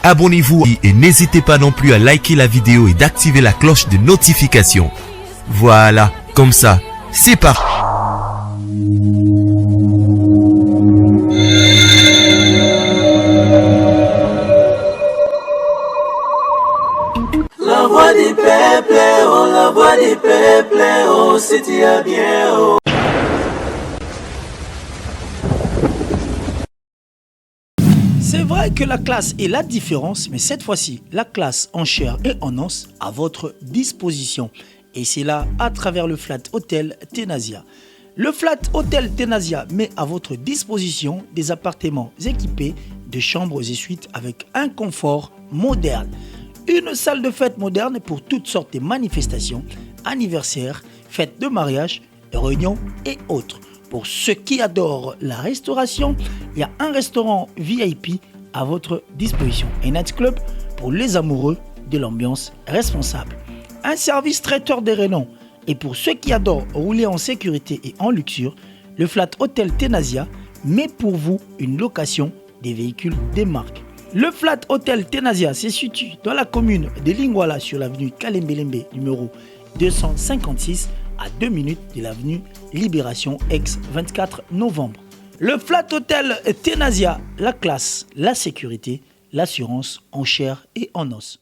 Abonnez-vous et n'hésitez pas non plus à liker la vidéo et d'activer la cloche de notification. Voilà, comme ça, c'est parti. La voix du peuple, oh, la voix du peuple, oh, c'est bien, oh. C'est vrai que la classe est la différence, mais cette fois-ci, la classe en chair et en os à votre disposition. Et c'est là à travers le Flat Hotel Tenasia. Le Flat Hotel Tenasia met à votre disposition des appartements équipés de chambres et suites avec un confort moderne. Une salle de fête moderne pour toutes sortes de manifestations, anniversaires, fêtes de mariage, réunions et autres. Pour ceux qui adorent la restauration, il y a un restaurant VIP à votre disposition. Un nightclub pour les amoureux de l'ambiance responsable. Un service traiteur de renom. Et pour ceux qui adorent rouler en sécurité et en luxure, le Flat Hotel Tenasia met pour vous une location des véhicules des marques. Le Flat Hotel Tenasia se situe dans la commune de Lingwala sur l'avenue Kalembelembe numéro 256 à 2 minutes de l'avenue Libération ex-24 novembre. Le Flat Hotel Tenasia, la classe, la sécurité, l'assurance en chair et en os.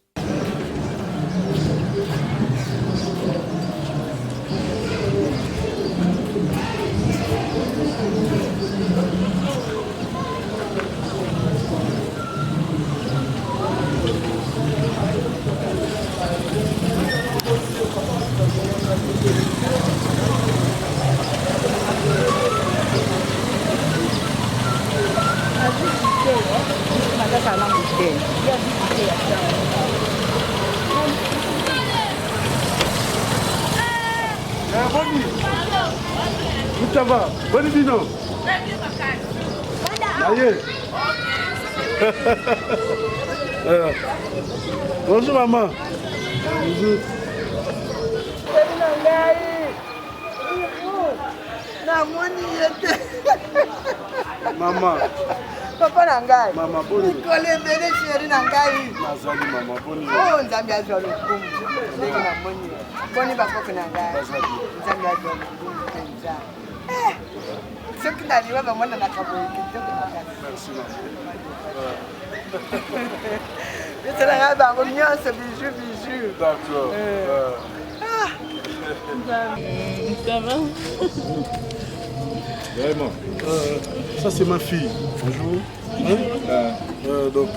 Ça va, bonne dino. Bonjour maman. Bonjour. Maman. Papa nangai. Maman boni. Kole bele chéri nangai. Nazali maman boni. Oh nzambi azwa lokumu. Ndenge na moni. Boni bakoko nangai. Nzambi azwa lokumu penza. Soki naliwa bamona nakaboye kitoko makasi. Merci maman. Esalanga bango nyonso bijou. D'accord. Ça va? Vraiment. Ça c'est ma fille. Bonjour. Hein? Donc,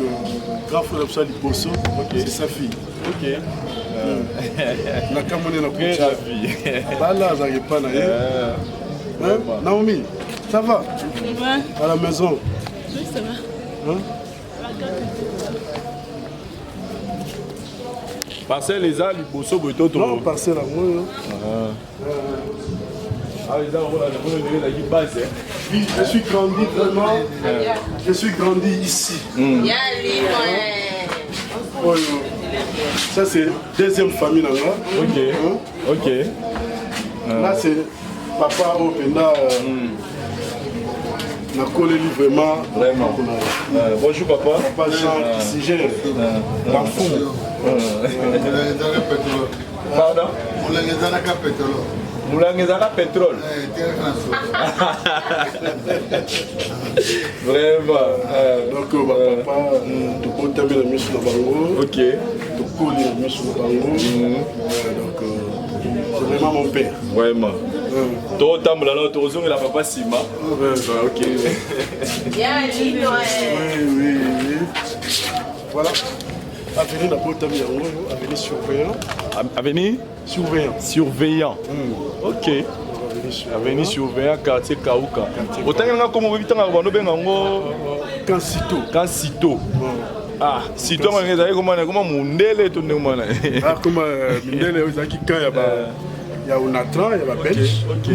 grand frère Absali Bosso, c'est sa fille. Ok. Nakamone na Très ravi. Bala, ça y est pas là. Naomi, ça va? Ça va? À la maison? Oui, ça va. Hein? Parcelle les a liboso bototo. Non, parcelle à moi. Ah, les a la base. Oui, je suis grandi vraiment. Je suis grandi ici. Ça c'est deuxième famille là. Ok. Hein? Ok. Là c'est papa au Penda. Na collé vraiment. Vraiment. Bonjour papa. Papa Jean qui gère. L'enfant. Pardon? Moulangezana pétrole. Vraiment. Donc papa, tu peux terminer la mission de Bango. Ok. Tu colles la mission de Bango. Donc c'est vraiment mon père. Vraiment. Toi, tu as la papa Sima. Ok. Oui. Voilà. Avenue la Bota Miango, avenue surveillant. Avenue Surveillant. Surveillant. Ok. Avenue surveillant, quartier Kauka. Autant y en a comme on vit en Avano, Kansito. Ah, si toi, on est comment Mundele, tout le monde. Ah, comme Mundele, vous avez qui quand il y a un atran, il y a la bench. Ok.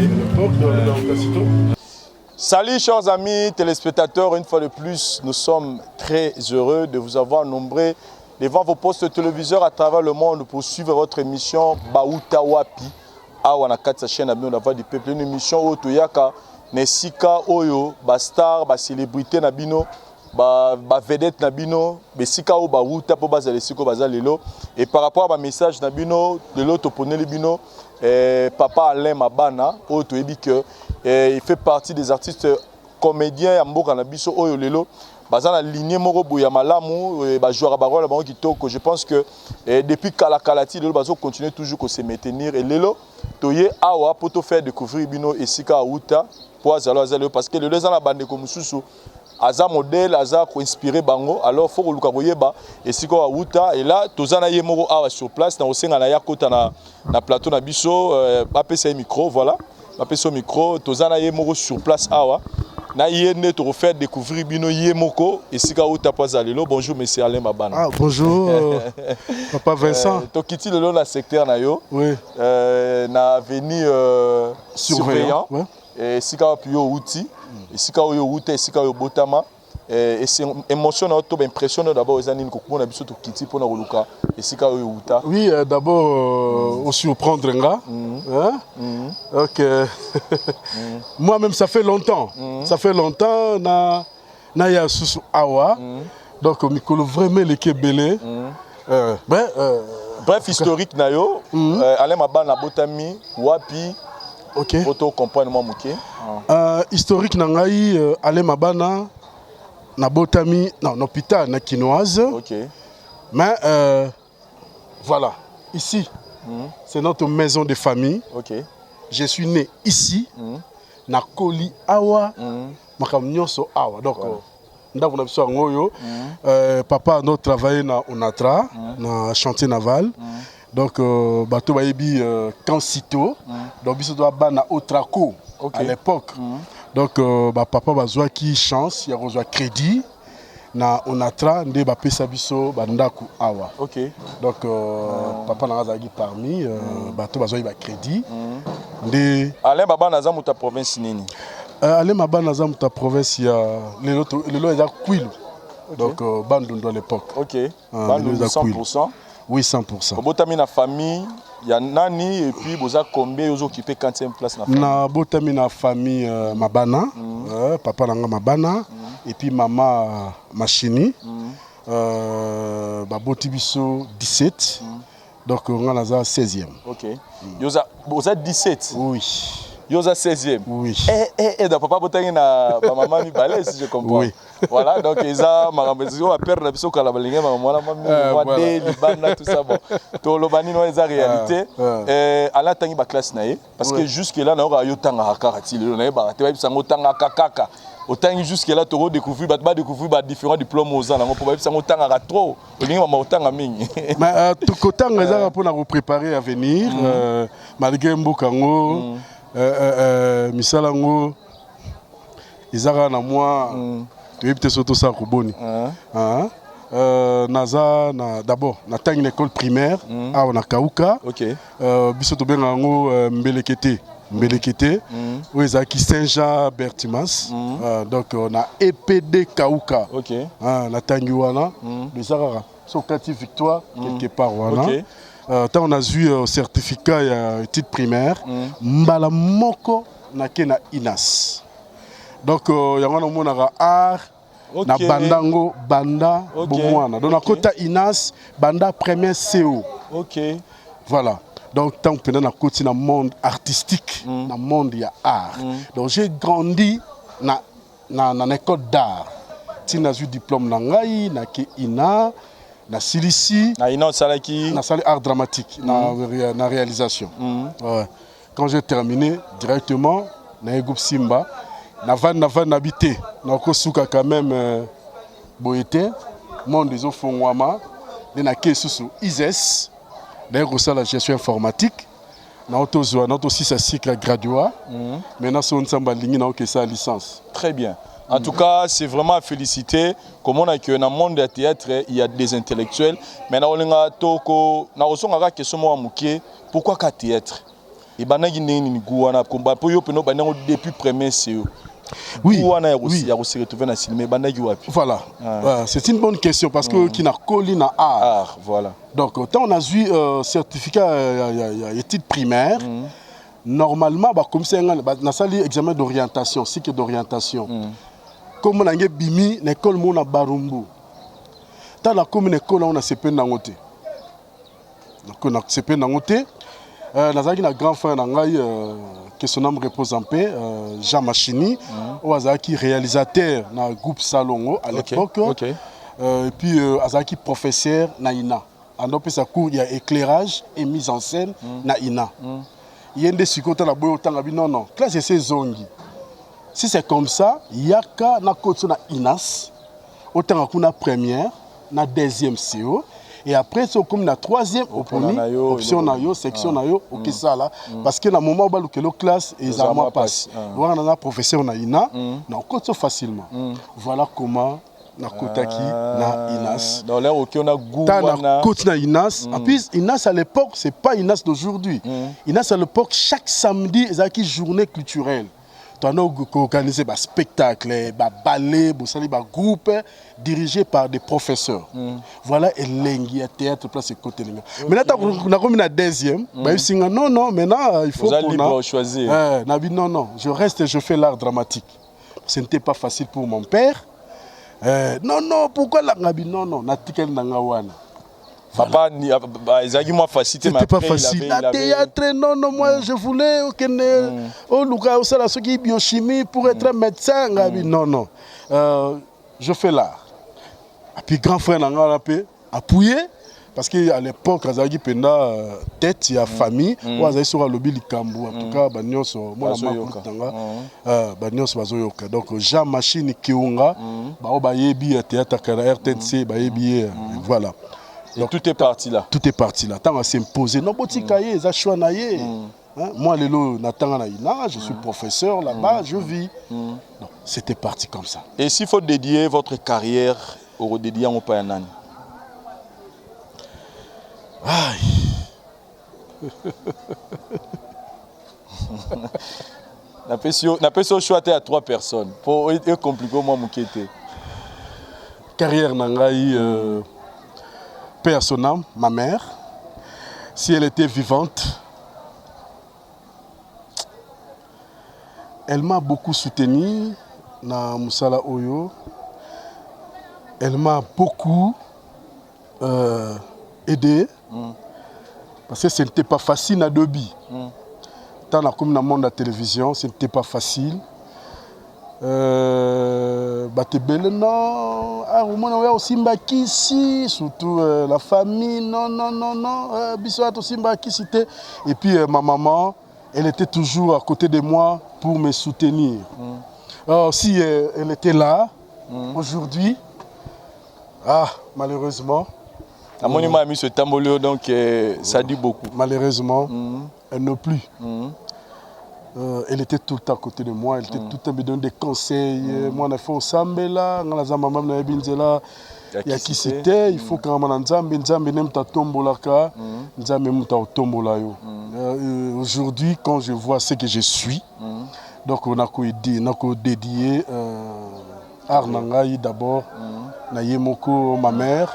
Salut chers amis téléspectateurs, une fois de plus, nous sommes très heureux de vous avoir nombreux devant vos postes téléviseurs à travers le monde pour suivre votre émission Bauta Wapi. Awa na kati chaîne Abino la voix du peuple, une émission où Toyaka Nesika Oyo, Bastar, Bas célébrité Nabino, vedette Nabino, Bessika ou Baouta pour baser les Siko Bazalelo. Et par rapport à ma message Nabino, de l'autre pour Nelibino, Papa Alain Mabana, il fait partie des artistes comédiens à Mboka Nabiso Oyolelo. Bazana lignée moro boya malamu ba joueur barole ba kitoko. Je pense que depuis Kalakalati le bazo continue toujours que se maintenir et lelo toye awa pour te faire découvrir bino esika Outa pour azalo parce que le les la bande comme mususu aza modèle aza ko inspiré bango alors faut luka boyeba esika Outa et là tozana ye moro awa sur place na osenga na yakota na plateau na biso ba pesa micro voilà ba pesa micro tozana ye moro sur place awa. Na yéne te refaire découvrir bino yemoko et si ka Outa Pazalelo. Bonjour monsieur Alain Mabana. Ah bonjour Papa Vincent. To kiti le na secteur na yo. Oui. Na avenue surveillant. Ouais. Et si ka pio outi, et si ka yo outa et si ka yo botama et c'est émotion na to impressionné d'abord aux années ko na biso to kiti pour na roluka et si ka yo outa. Oui, d'abord au surprendre nga. OK. Moi-même ça fait longtemps. Ça fait longtemps na ya susu awa. Donc mikolo vraiment les kebele. Bref historique na yo, Alain Mabana botami wapi. OK. Auto comprendre moi muké. Historique na ngai Alain Mabana na botami non hôpital na Kinoise. OK. Mais voilà, ici c'est notre maison de famille. OK. Je suis né ici na Koli awa makam nyonso awa. Donc ndako na biso ngoyo papa a travaillé na Onatra na chantier naval. Donc bateau bayebi quand sito donc biso doit ba na Otraco à l'époque. Donc papa bazwa qui chance ya reçoit crédit na Onatra nde ba pesa biso bandako awa. OK. Donc papa na azaki parmi bateau bazwa ba crédit nde Alain Mabana za muta province nini? Alain Mabana za muta province ya lelo eza Kwilu. Donc Bandundu à l'époque. OK. Bandundu 100%. Oui, 100%. Botami na famille, il y a nani et puis vous avez combien vous occupez 40e place na famille? Na botami na famille Mabana, papa nanga Mabana et puis maman Machini. Baboti biso 17. Donc on a 16e. OK. Vous êtes 17. Oui. Yosa 16e. Oui. Et donc papa botami na maman mi balé si je comprends. Oui. Voilà, donc ils ont ma père na biso kala balinga maman la maman de libana tout ça bon. To lo bani no eza réalité. Ala tangi ba classe naé parce que jusque là na ora yo tanga hakarati le na ba te ba bisango tanga kakaka. Autant jusque là to découvrir ba découvrir ba différents diplômes aux ans pour ba bisango tanga ka trop. Olinga mama otanga mingi. Mais to kotanga eza pour na préparer à venir malgré mbokango misalango izaka na moi tu es peut-être surtout ça Koboni. Naza d'abord na tangi l'école primaire à on a Kauka. OK. Biso to bengango Mbelekete. Mbelekete. Oui, ezaki Saint-Jean Bertimas. Donc on a EPD Kauka. OK. Na tangi wana le Zara. So kati victoire quelque part wana. OK. Tant on a eu certificat ya études primaires mbala moko na kena INAS. Donc yango na monaka art na bandango banda bomwana. Donc na kota INAS banda première CO. OK. Voilà. Donc tant que na koti na monde artistique, na monde ya art. Donc j'ai grandi na école d'art. Tina eu diplôme na ngai na ke ina na Silici, na salle art dramatique, na réalisation. Ouais. Quand j'ai terminé directement na groupe Simba, na van habité, na kosuka quand même boyete, monde des ofongwama, na kesusu ISES, d'ailleurs ça la gestion informatique, na auto 6 cycle graduat. Maintenant son samba lingi na sa licence. Très bien. En tout cas, c'est vraiment à féliciter. Comme on a que dans le monde du théâtre, il y a des intellectuels. Mais on a une question pourquoi le théâtre? Et depuis premier CEO. Oui. Voilà. C'est une bonne question parce que qui n'a collé na art. Voilà. Donc quand on a eu certificat études primaires. Normalement, comme c'est un examen d'orientation, cycle d'orientation. comme on a bimi l'école mon a Barumbu. Tant la commune école on a CP Nangote. Donc on a CP Nangote. Nazaki na grand frère nangai que son nom repose en paix, Jean Machini, Azaki réalisateur na groupe Salongo à l'époque. Et puis Azaki professeur na INA. En opé sa cours il y a éclairage et mise en scène na INA. Yende sikota la boyo tanga bi non classe c'est zongi. Si c'est comme ça, yaka na koto na INAS, autant kuna première, na deuxième CO, et après c'est comme na troisième option na yo, section na yo, ok ça là, parce que na moment où le classe et ça moi passe. Voilà na professeur na INA, na koto facilement. Voilà comment na kotaki na INAS. Dans l'air ok on a goût na koto na INAS. En plus INAS à l'époque, c'est pas INAS d'aujourd'hui. INAS à l'époque chaque samedi, ils avaient journée culturelle. Tu as organisé des spectacles, des ballets, des groupes dirigés par des professeurs. Voilà, et le théâtre place côté. Maintenant, on a comme la deuxième. Non, maintenant, il faut qu'on choisir. Non, je reste et je fais l'art dramatique. Ce n'était pas facile pour mon père. Non, pourquoi la Nabi? Non, Natikel Nangawana. Papa, moi facile. C'était pas facile. La théâtre, non, moi je voulais au Luka, au qui biochimie pour être médecin. Non. Je fais l'art. Et puis grand frère n'a pas appuyé. Parce qu'à l'époque, Azagi Penda, tête, il y a famille, ou Azagi sur le lobby Likambu. En tout cas, Bagnos, moi, Bazoyoka. Donc, Jean Machine Kiunga, Baobayebi, théâtre, RTNC, Bayebi, voilà. Donc, tout est parti là. Tout est parti là. Tant à s'imposer. Non, Botikaye, Zachuanaye. Moi, Lelo, je suis professeur là-bas, je vis. Donc, c'était parti comme ça. Et s'il faut dédier votre carrière au dédié à Mopayanan? N'a pas choix à 3 personnes. Pour être compliqué, moi, Moukete. Carrière Nangaï. Paix à son âme, ma mère, si elle était vivante, elle m'a beaucoup soutenu dans Moussala Oyo. Elle m'a beaucoup aidé parce que ce n'était pas facile à Dobi. Tant comme dans le monde de la télévision, ce n'était pas facile. Aussi surtout la famille, non. Et puis ma maman, elle était toujours à côté de moi pour me soutenir. Alors si elle était là, aujourd'hui, malheureusement. La monument a mis ce tambour, donc ça dit beaucoup. Malheureusement, elle n'a plus. Elle était tout le temps à côté de moi, elle était tout le temps me donner des conseils. Moi, on a fait au Sambela, on a fait maman na binzela. Il y a qui c'était, il faut que on Nzambe n'aime ta tombolaka, Nzambe n'aime ta tombolayo. Aujourd'hui, quand je vois ce que je suis, donc on a dédié art nangai d'abord, Nayemoko, ma mère,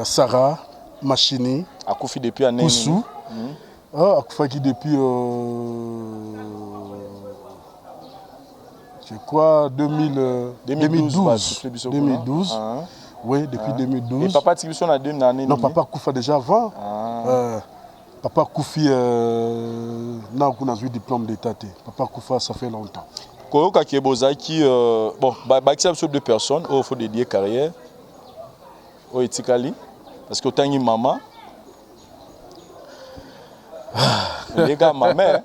Sarah, Machini, Akoufi depuis année. Koussou. Akufaki depuis, je crois, 2012. 2012. Oui, depuis 2012. Et papa Tibison a 2 années. Non, papa Koufa déjà avant. Papa Koufi n'a aucun diplôme d'état. Papa Koufa, ça fait longtemps. Koyoka Kiebozaki, bon, il y a 2 personnes, il faut dédier carrière. Au Etikali, parce que autant maman. Les gars, ma mère,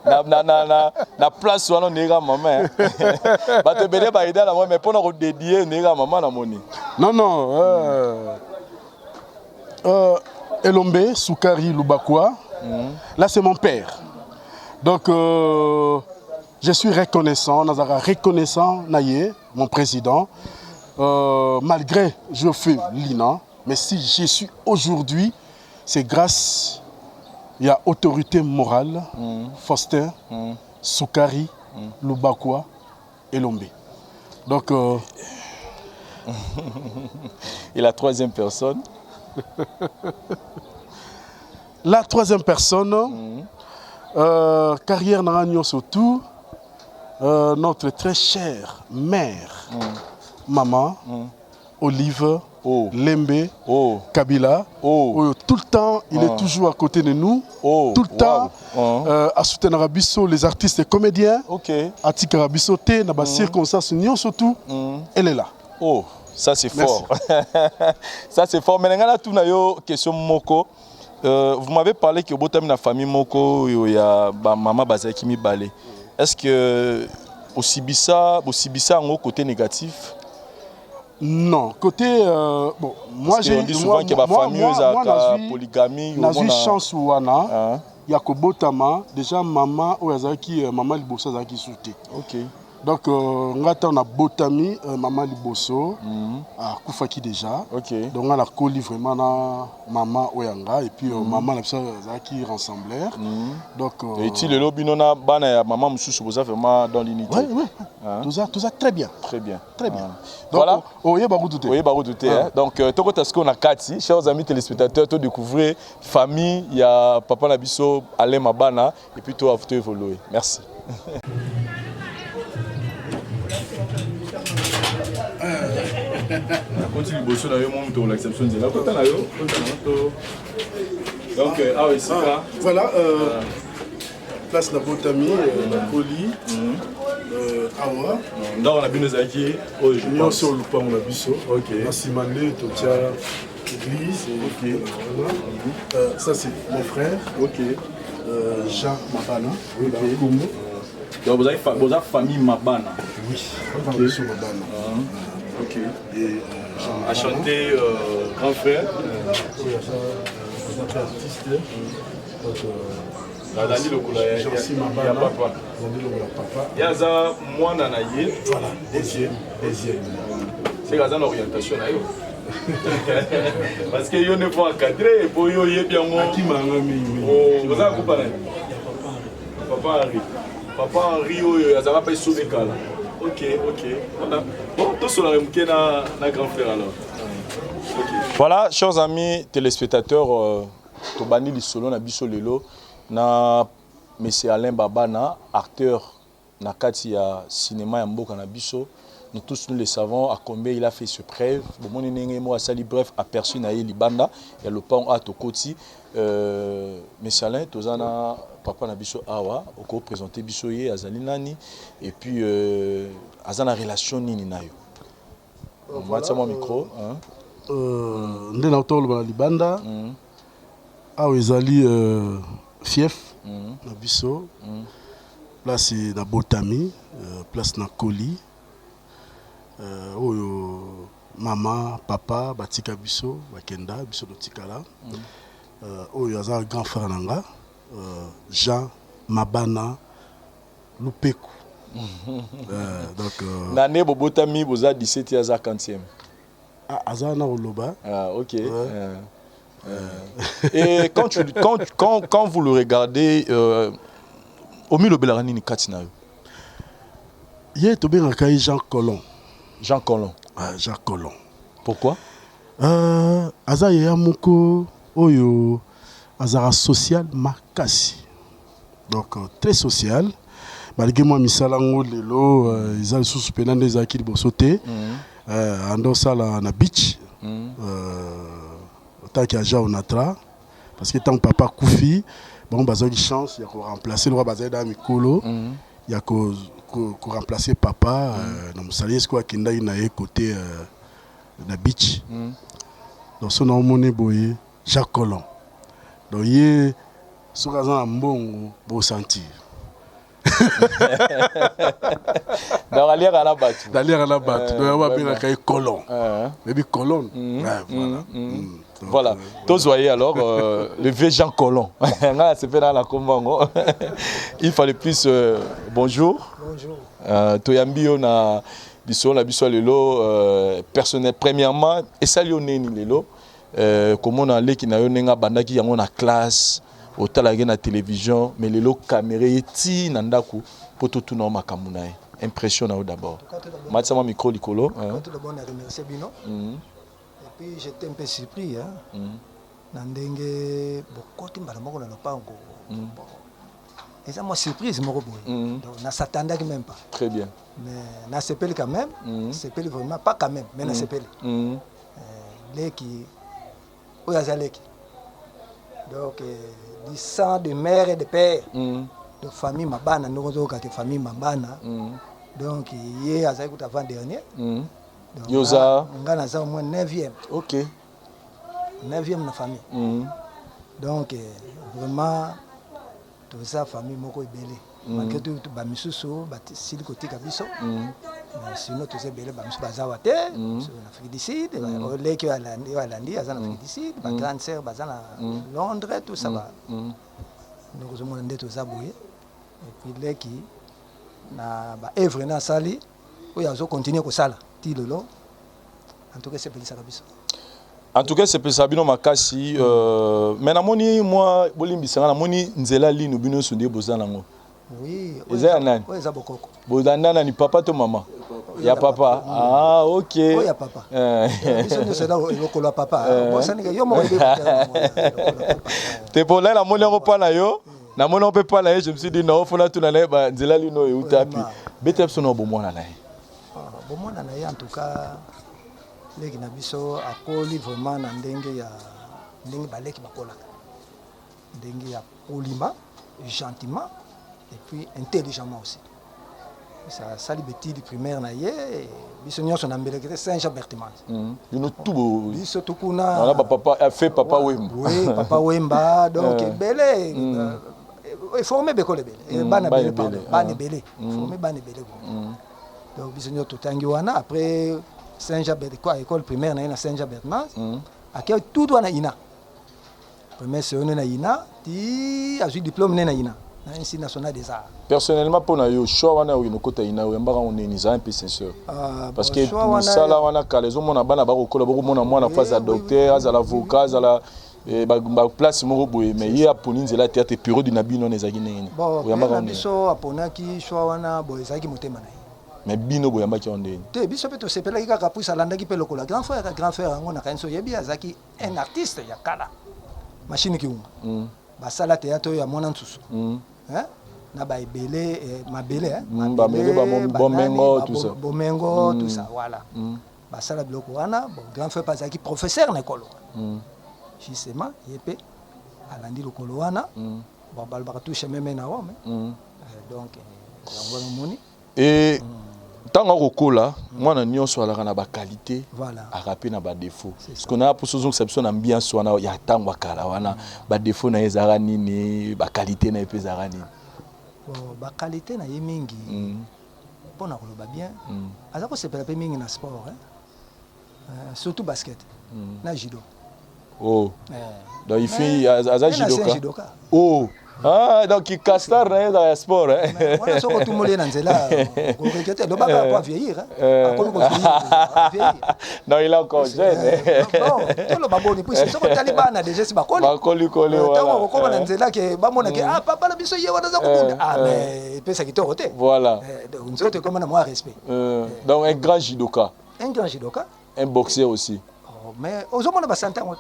na place où on est gars, ma mère. Bah te béné bah aider la moi, mais pour nous dédier, les gars, maman la monnaie. Non. Elombe, Soukari, Lubakwa. Là c'est mon père. Donc je suis reconnaissant, Nazara reconnaissant, Naye, mon président. Malgré je fais l'INA, mais si je suis aujourd'hui, c'est grâce. Il y a autorité morale, Faustin, Soukari, Lubakwa et Lombe. Donc, et la 3e personne? La 3e personne, carrière n'a surtout, notre très chère mère, maman, Olive, Lembe, Kabila. Tout le temps, il est toujours à côté de nous. Tout le temps, à soutenir Rabisso, les artistes et comédiens. À Tika Rabisso, dans les circonstances, surtout, elle est là. Oh, ça c'est fort. Ça c'est fort. Mais là, tout une question Moko. Vous m'avez parlé que vous avez une famille Moko, il y a maman Bazaki Mibale. Est-ce que aussi bisa en côté négatif? Non, côté bon, moi j'ai dit souvent que ma famille a polygamie. J'ai eu chance ou ana. Il y a Kobotama déjà maman ou Yazaki maman Liboso Yazaki souté. OK. Donc on a botami maman Liboso à Koufaki déjà. OK. Donc on a collé vraiment na maman Oyanga et puis maman Yazaki rassembleur. Donc et tu le lobby nona bana ya maman Moussou boza vraiment dans l'unité. Oui. Tout ça très bien. Très bien. Très bien. Donc, voilà. Oye Baroudouté. Oui, Baroudouté. Donc toko tasko na kati, chers amis téléspectateurs, to découvrir famille, il y a papa Nabiso, Alain Mabana et puis toi vous évoluer. Merci. Continue bosser dans le monde de l'acception de la côté là yo. Donc ah oui, c'est ça. Voilà place la Botami, Koli, Awa. Dans la Binozaki, nous sommes le pan Nabiso. OK. Nassimane, Totia, Église. OK. Ça c'est mon frère. OK. Jean Mabana. OK. Donc vous avez famille Mabana. Oui. Famille Mabana. OK. Et à chanter grand frère. Oui, ça artiste. Donc Dali Lokola, il y a papa. Il y a ça, moi, Nanaye. Voilà, deuxième. C'est la orientation. Parce que yo ne faut encadrer et pour yo y est bien moi. Qui m'a amené? Vous avez coupé Papa Henri, il va pas sauver Kala. OK. Bon, tout cela est na grand frère alors. Voilà, chers amis téléspectateurs, Tobani Lisolo na biso lelo na monsieur Alain Babana, acteur na kati ya cinéma ya mboka na biso. Nous tous nous le savons à combien il a fait ce preuve. Bon, moi sali bref aperçu na ye libanda ya le pont à Tokoti. Monsieur Alain tozana papa na biso awa oko présenter biso ye azali nani et puis azana relation nini na yo. Matza mon micro hein. Ndena otolo na libanda. Awa ezali fief na biso. Place na Botami, place na Koli. Oyo maman, papa, batika biso, bakenda biso dotikala. Oyo aza grand frère nanga, Jean Mabana Lupeku. Donc Nane Botami boza 17 aza 50e. Ah, aza na oloba. Ah, OK. Et quand vous le regardez Omi Lobelarani ni katina yo. Ye to bien akayi Jean Colomb. Jean Colomb. Jean Colomb. Pourquoi? Aza ya moko oyo azara social makasi. Donc très social. Malgré moi misalango lelo ils sous penande ezaki liboso te. Ando sala na beach. Tant qu'il y a déjà Onatra parce que tant papa Koufi bon bazo une chance il y a qu'on remplacer le roi Bazeda Mikolo. Il y a qu'on remplacer papa dans mon salaire quoi qui n'a eu côté la beach. Donc son nom moné boye Jacques Colomb. Donc il sur un bon beau sentir. Dans la lière à la batte. Dans la lière à la batte. Donc on va bien accueillir Colomb. Mais bien Colomb. Voilà. Voilà. Tous voyez alors le vieux Jean Colomb. C'est fait dans la Congo. Il fallait plus bonjour. Bonjour. Toyambi on a biso lelo personnel premièrement et salut neni lelo comment on a les qui na yo nenga bandaki yango na classe au talagé na télévision mais lelo caméra eti na ndaku poto tout na makambu na ye impression na yo d'abord matza ma micro likolo tout d'abord na remercier bino et puis j'étais un peu surpris na ndenge bokoti mbala moko na lopango Et ça, moi, surprise, mon robot. Donc, on ne s'attendait même pas. Très bien. Mais on a s'appelé quand même. S'appelé vraiment, pas quand même, mais on a s'appelé. Les qui. Où est-ce donc, du sang de mère et de père. De famille Mabana, nous avons de famille Mabana. Donc, il y a avant-dernier. Yosa. On a au moins 9e. Ok. 9e dans la famille. Donc, vraiment, toute sa famille moko ebele. Malgré tout, ba misusu, ba sili côté kabiso. Sinon, tous ces belés, ba misusu bazawa te, en Afrique du Sud, les qui alandi, en Afrique du Sud, ba grande sœur, ba à Londres, tout ça va. Donc, je m'en ai tout ça bouillé. Et puis, les qui na ba œuvre na sali, où ils ont continué comme ça là, tilolo. En tout cas, c'est belé ça kabiso. En tout cas, c'est pour Sabino Makasi. Mais moi, Bolimbisanga, moni nzela li nubino sunde bozanango. Oui. Eza nani? Oui, eza bokoko. Bozanana ni papa to maman. Ya papa. Ah, ok. Oui, ya papa. Biso ne sera lokolo papa. Bon ça ni yo mo ebe. Te pour là la moni on pas na yo. Na moni on peut pas na yo, je me suis dit non, faut na tout na ba nzela li no utapi. Betep sono bomona na ye. Bomona na ye en tout cas. Les nabiso akoli vraiment na ndenge ya ndenge baleki bakola ndenge ya poliment gentiment et puis intelligemment aussi ça sali beti du primaire na ye biso nyonso na mbeleke Saint-Jean-Berthimans bino tubo biso tukuna on a papa fait papa Wemba oui papa Wemba donc belé formé bekole belé bana belé bana belé formé bana belé donc biso nyonso tutangi wana après Saint-Jean-Berthimans, école primaire na Saint-Jean-Berthimans, akay tout doit na ina. Première seconde na ina, ti a eu diplôme na ina, na Institut national des arts. Personnellement pour na yo choix wana yo kota ina yo mbaka on ni za un peu sincère. Parce que ça là wana kalezo mona bana ba kokola ba mona mwana face à docteur, à l'avocat, à la ba place moko boye mais hier pour nzela théâtre période na bino nezaki nini. Bon, na biso aponaki choix wana boye zaki motema na. Mais bino boyambaki ondeni te biso pe to sepelaki kaka puisa alandaki pe lokola grand frère yango na kanso yebi azaki un artiste ya kala machine kiunga basala théâtre ya mwana nsusu na ba ebele mabele bomengo tout ça bomengo tout ça voilà basala biloko wana bon grand frère azaki professeur na ekolo justement yepe alandi lokolo wana bon balbaka touche même na Rome donc yango moni et tant kokola mwana nyonso alaka na ba qualité voilà arape na ba défaut parce qu'on a pour ce que c'est ambiance wana ya tango kala wana ba défaut na ezara nini ba qualité na epezara nini bon ba qualité na yemingi pona koloba bien azako sepela pe mingi na sport surtout basket na judo oh donc il fait aza judoka oh ah donc il castar dans le sport voilà ce que tout le monde est dans cela on regrette le bac pas vieillir non il est encore jeune non tout le babo ni puis c'est ce que Taliban a déjà c'est bakoli voilà on comment dans cela que ba mona que ah papa la biso ye wana za kokunda ah mais pesa ki torote voilà donc nous autres comment moi respect donc un grand judoka un boxeur aussi mais aux hommes on va s'entendre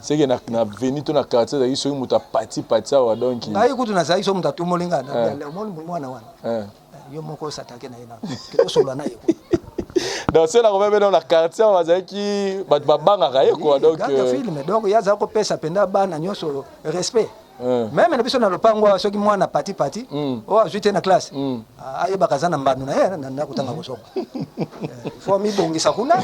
c'est que na veni to na quartier da iso muta parti wa donc ngai kutu na sai so muta tumolinga na mwana wana yo moko satake na ina ke solo na yo donc c'est là qu'on va dans la quartier on va qui ba banga ka quoi donc film donc ya za ko pesa penda bana nyoso respect même na biso na lopango soki mwana parti o ajute na classe aye bakazana mbanu na ye na kutanga kosoko faut mi bongisa kuna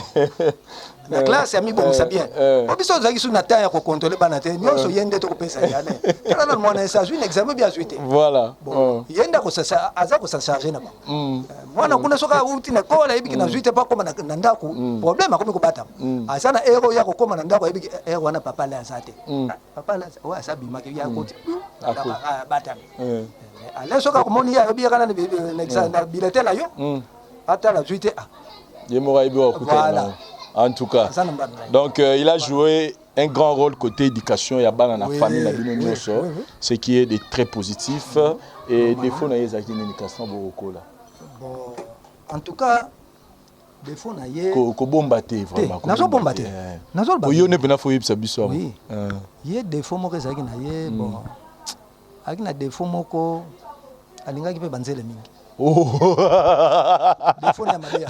na classe ya mi bongisa bien o biso zaki su na temps ya ko contrôler bana te nyoso yende to ko pesa yale kala na mwana sa ju un examen bien ajute voilà bon yenda ko sa aza ko sa charger na ba mwana kuna soka uti na kola yebiki na juite pa koma na ndako problème akomi ko bata azana ero ya ko koma na ndako yebiki ero wana papa la azate papa la wa sabi maki ya bata allez soka komoni ya yobi kana na bilete la yo ata la juite voilà en tout cas donc il a joué un grand rôle côté éducation ya bana na famille na bino nyoso ce qui est de très positif et des fois na yezaki na éducation bokola bon en tout cas des fois na ye ko bomba te vraiment nazo bomba te oyo ne pena fo yebisa biso oui ye des fois mo kezaki na ye bon Avec na défaut moko alingaki pe banzele mingi. Oh. Défaut na malia.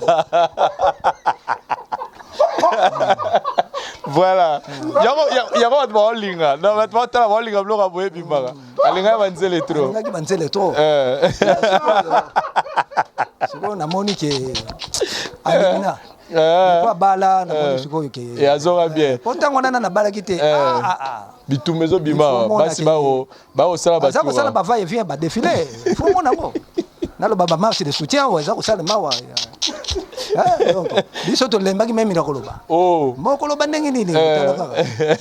Voilà. Yako watu waolinga. Na watu watala waolinga bloka boye bimaka. Alinga banzele trop. Alingaki banzele trop. Siko na moni ke alina. Kwa bala na moni siko ke. Et azora bien. Pourtant on a na bala kite. Bitumezo bima basi bao sala batu. Ça sala ba va et vient ba défiler. Faut mon amour. Na lo baba marche de soutien ouais ça ko sala mawa. Donc biso to lembaki même ina koloba. Oh. Moko loba ndenge nini kaka.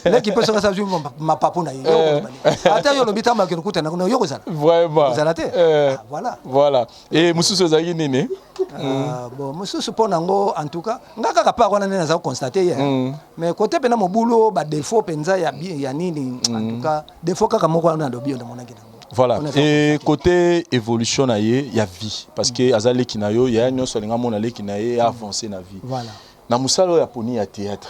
Leki peso ka sazu ma papu na yo. Ata yo lo bitamba ke kuta na yo ko sala. Vraiment. Vous allez voilà. Voilà. Et mususu zaki nini? Bon mususu pona ngo en tout cas ngaka ka pa kona nena za constater hier. Mais côté pena mobulo ba défaut penza ya nini en tout cas défaut kaka moko na do bio na mona kina. Voilà. Et côté évolution il y a vie parce que azali kinayo il y a nyonso linga mona le kinaye avancer na vie. Voilà. Na musalo ya poni ya théâtre.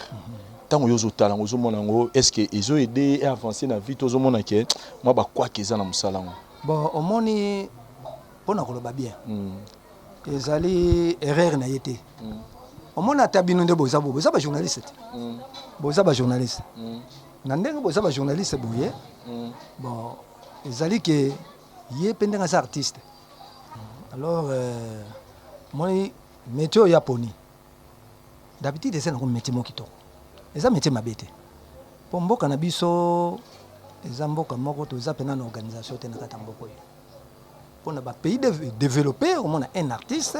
Tango yozo tala ngozo mona ngo est-ce que ils ont aidé à avancer na vie tozo mona ke moi ba quoi que ça na musala ngo. Bon omoni pona ko loba bien. Ezali erreur na yete. Omona tabino nde boza ba journaliste. Boza ba journaliste. Na ndenge boza ba journaliste boye. Bon ezali que yé pendant un artiste. Alors moi métier ya poni. D'habitude c'est un métier mo kitoko. Eza métier mabete. Po mboka na biso eza mboka moko toza pena na organisation te na kata mboko yo. Pour na ba pays développé au moins un artiste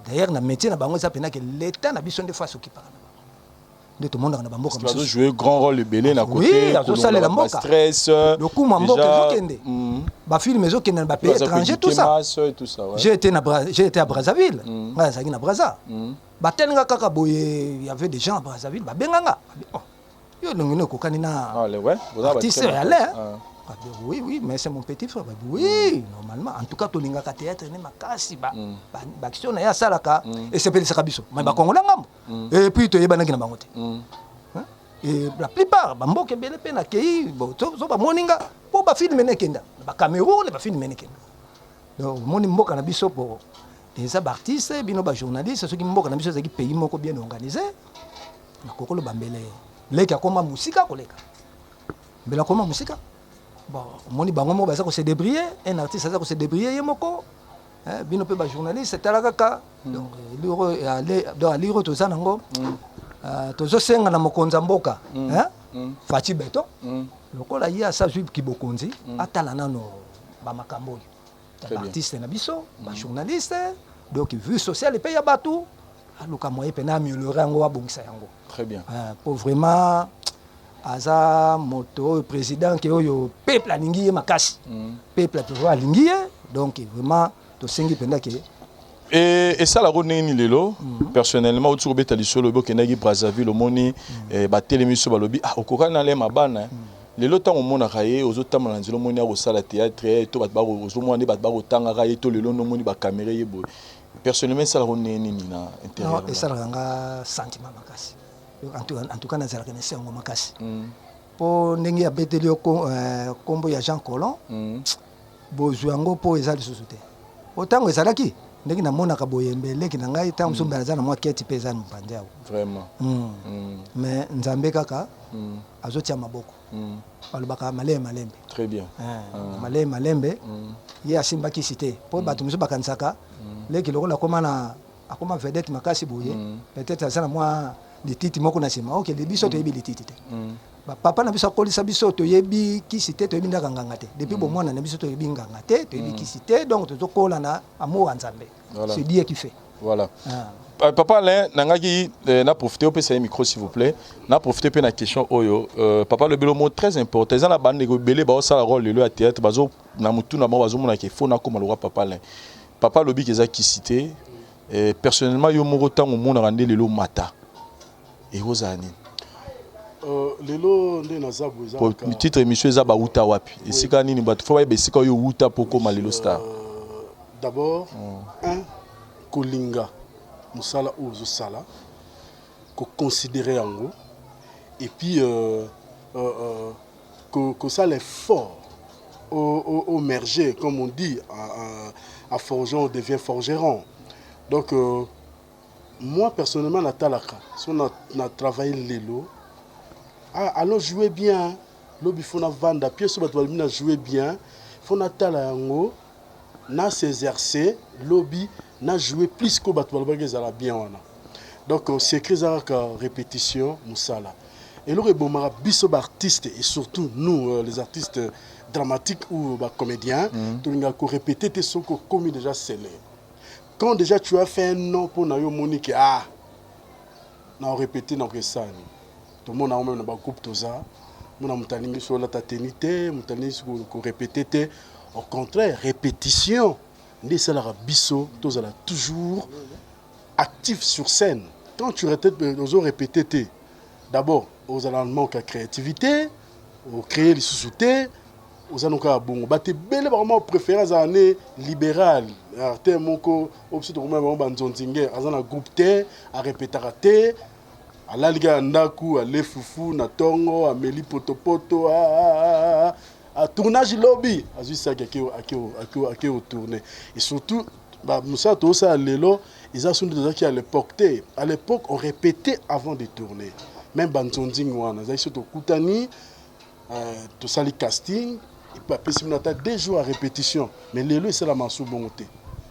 d'ailleurs na métier na bango eza pena que l'état na biso nde face occupera. De tout le monde dans bamboka ça doit jouer grand rôle le belé na côté le stress le coup mboka zokende ba film ezokende ba pays étranger tout ça j'ai été à Brazzaville ngala saki na Brazza ba telinga kaka boye il y avait des gens à Brazzaville ba benganga yo ngine ko kanina artiste allait oui mais c'est mon petit frère oui normalement en tout cas to linga ka théâtre ne makasi ba action na ya salaka et c'est pelisa kabiso mais ba kongola ngambo et puis to yebana kina bangote et la plupart ba mboke bele pe na kei bo zo ba moninga po ba film ne kenda ba Cameroun ba film ne kenda donc moni mboka na biso po et ça ba artiste bino ba journaliste ceux qui mboka na biso za ki pays moko bien organisé na kokolo bambele leka koma musika koleka bela koma musika. Bon, moni bango mo baza ko se débrouiller, un artiste baza ko se débrouiller yemoko. Bino pe ba journaliste talaka donc liro aller do liro to zanango. Tozo senga na mokonza mboka, Fati Beto. Lokola ya sa jupe ki bokonzi atala nano ba makambo. Ba artiste na biso, ba journaliste, donc vu social et pe ya batu, aluka moye pe na améliorer ngo abongisa yango. Très bien. Pour vraiment aza moto président qui oyo peuple alingi makasi peuple toujours alingi donc vraiment to sengi penda ke et ça la roneni lelo personnellement autour beta lisolo bo kenagi Brazzaville omoni ba télémission balobi okoka na le mabana lelo tango mona kaye ozotama na nzelo moni akosala théâtre to bat ba ozomona bat ba otanga kaye to lelo no moni ba caméra yebo personnellement ça la roneni na intérieur et ça ranga sentiment makasi en tout cas nazala kene sengo makasi po ndenge ya beteli kombo ya Jean Colon bozwa yango po ezali susu te otango ezalaki ndenge namonaka boyembe leki na ngai tango mosusu mbala aza na mwa keti mpe eza na mopanzi awo vraiment mais nzambe kaka azotia maboko balobaka malembe très bien malembe ye asimbaki si te po bato mosusu bakanisaka leki lokola akoma vedette makasi boye peut-être aza na mwa lititi moko na sima ok biso toyebi lititi te papa na biso akolisa biso toyebi kisi te toyebi ndaka nganga te depuis bomwana na biso toyebi nganga te toyebi kisi te donc tozokola na amour nzambe c'est Dieu qui fait voilà papa Alain nangaki na profiter au pesa micro s'il vous plaît na profiter pe na question oyo papa le belo mot très important ça na bande ko belé ba ça rôle le théâtre bazo na mutu na bazo mona ke fona ko malwa papa Alain papa lobi ke za kisi te personnellement yo moko tango mona rande lelo mata et Rosani lelo nde naza boza pour titre émission za ba uta wapi esika nini ba faut ba besika yo uta poko malelo star d'abord un kolinga musala ozo sala ko considérer yango et puis que ça l'effort au merger, comme on dit, à forgeron, on devient forgeron. Donc, moi, personnellement, si on a travaillé l'élo, allons jouer bien. Lobby, il faut vendre la pièce, il faut jouer bien. Il faut s'exercer. Lobby, il faut jouer plus que le bien. Donc, c'est écrit la répétition. Et le rebomara, biso artistes, et surtout nous, les artistes dramatiques ou comédiens, tu as répété tes sons comme déjà scellés. Quand déjà tu as fait un nom pour Nayo Monique, on a répété dans le sang. Tout le monde a même un groupe Toza. On a montané sur la taténité, montané sur le répété. Au contraire, répétition. Nous sommes toujours actifs sur scène. Quand tu répété, d'abord, vous avez un manque de créativité, vous créez les sous-soutés. Vous avez vraiment préféré les années libérales. Arte moko opsi to kuma banzonzinge azana groupe T a répéter à la liga ndaku à lefufu na tongo à meli potopoto à tournage lobby azu ça qui au tourner et surtout bah Moussa to ça lelo ils a sont des qui à l'époque on répétait avant de tourner même banzonzinge wana za iso to kutani to sali casting il peut passer 2 jours à répétition mais lelo c'est la mansou bonté.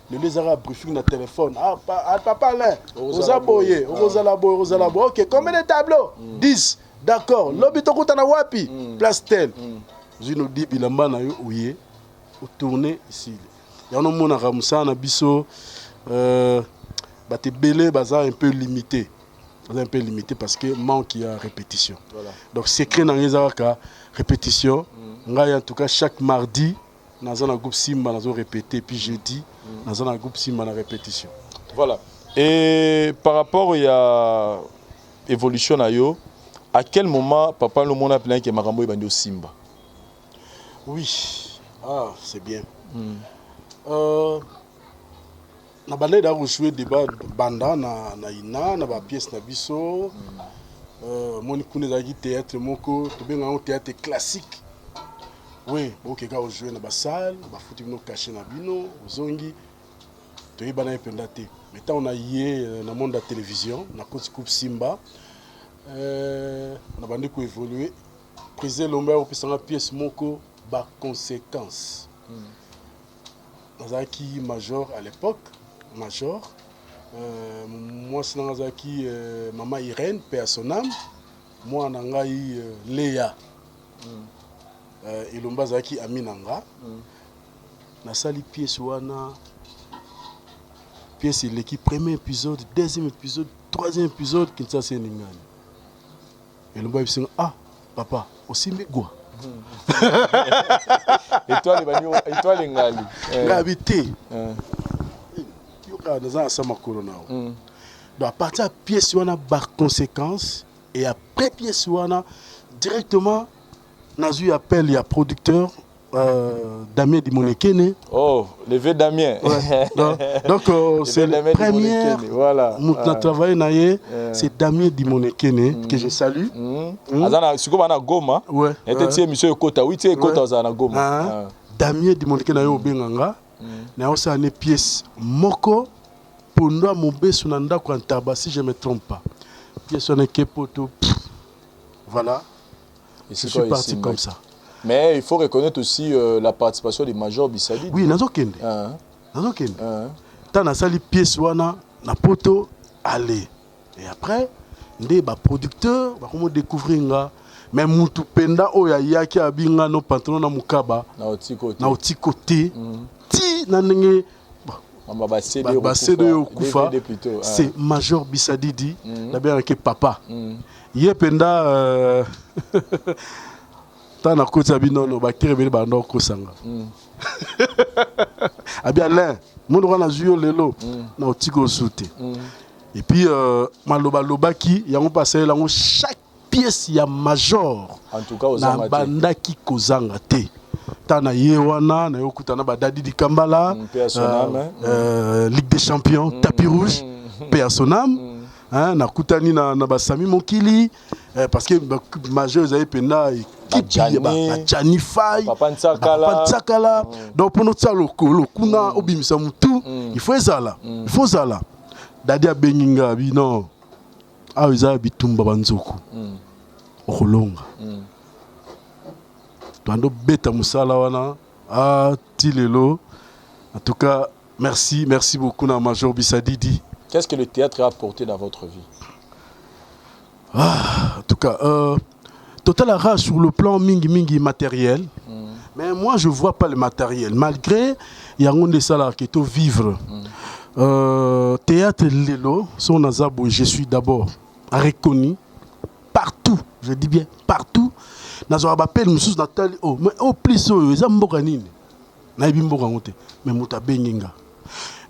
Le lézard a briefing dans le téléphone. Papa là, vous aboyez, vous allez ok, combien de tableaux 10. D'accord. Lobby to kutana wapi place tel. Vous nous dites bilamba na yo ouye, au tourner ici. Ya no mona ramusa na biso te belé baza un peu limité. Un peu limité parce que manque il y a répétition. Voilà. Donc c'est créé dans les répétition. En tout cas chaque mardi dans un groupe Simba nous répété puis jeudi dans un groupe Simba la répétition. Voilà. Et par rapport à évolution à quel moment papa le monde a plein que Marambo est bandio Simba? Oui. Ah, c'est bien. Na balé da jouer débat banda na ina na ba pièce na biso. Moni kune za théâtre moko to benga un théâtre classique. Oui, ok, quand on joue dans la salle, on va foutre nos cachets dans bino, zongi, tu es banane pendate. Maintenant on a dans le monde de la télévision, on a coupe Simba, on a bandé pour évoluer. Président Lomber, on peut s'en pièce moko, bas conséquences. On a qui major à l'époque, major. Moi c'est dans qui maman Irène, paix à son âme. Moi on a Léa. Et l'omba zaki aminanga na sali pièce wana pièce l'équipe premier épisode deuxième épisode troisième épisode qui ça c'est ningani et l'omba il ah papa aussi megwa et toi les ngali ngabité yo ka dans ça sama corona donc à partir de pièce wana par conséquence et après pièce wana directement Nazu appelle, il y a producteur Damien Dimonekene. Oh, le vieux Damien. Ouais. Donc c'est le premier. Voilà. Nous avons travaillé, c'est Damien Dimonekene que je salue. Si vous avez Goma, ouais. Et monsieur Kota, oui, c'est Kota à Goma. Damien Dimonekene au Benganga. Nous avons une pièce Moko pour nous mon besu nanda kwantaba si je me trompe pas. Pièce on est kepoto. Voilà. Je suis parti comme ça. Mais il faut reconnaître aussi la participation du Major Bissali. Oui, Nazokende. Nazokende. Tant na sali pièce wana na poto aller. Et après, ndé ba producteur ba comment découvrir nga même mutu penda oya yaki abinga no pantalon na mukaba na oti côté. Ti na ndenge c'est Major Bissadidi d'abord avec papa. Yé penda tant na kota binono ba kirebele ba ndo kosanga. Abi Alain, mon wana zuyo lelo na otiko soute. Et puis maloba lobaki yango passer là chaque pièce ya Major en tout cas aux na bandaki kozanga te. Tana yewana na yokutana ba Dadi di Kambala, Ligue des Champions, tapis rouge, paix à son âme. hein, na kutani na basami mokili parce que majeur ezali pena Bachani Fai, Papa Ntsakala. Donc pour notre salle, kuna obimisa mutu, il faut ça là. Il faut ça là. Dadia Beninga, non. Ah, ils ont bitumba banzoku. Okolonga. Toando beta musala wana. Ah, tilelo. En tout cas, merci beaucoup na Major Bissadidi. Qu'est-ce que le théâtre a apporté dans votre vie? En tout cas, total arrache sur le plan mingi matériel. Mais moi, je ne vois pas le matériel. Malgré, il y a un de ça qui est vivre. Théâtre Lelo, son azabo, je suis d'abord reconnu partout. Je dis bien partout. Nazo abapel musus Nathalie. Oh, mais au plus, ils ont mboka nini. Naibi mboka ngote. Mais muta benginga.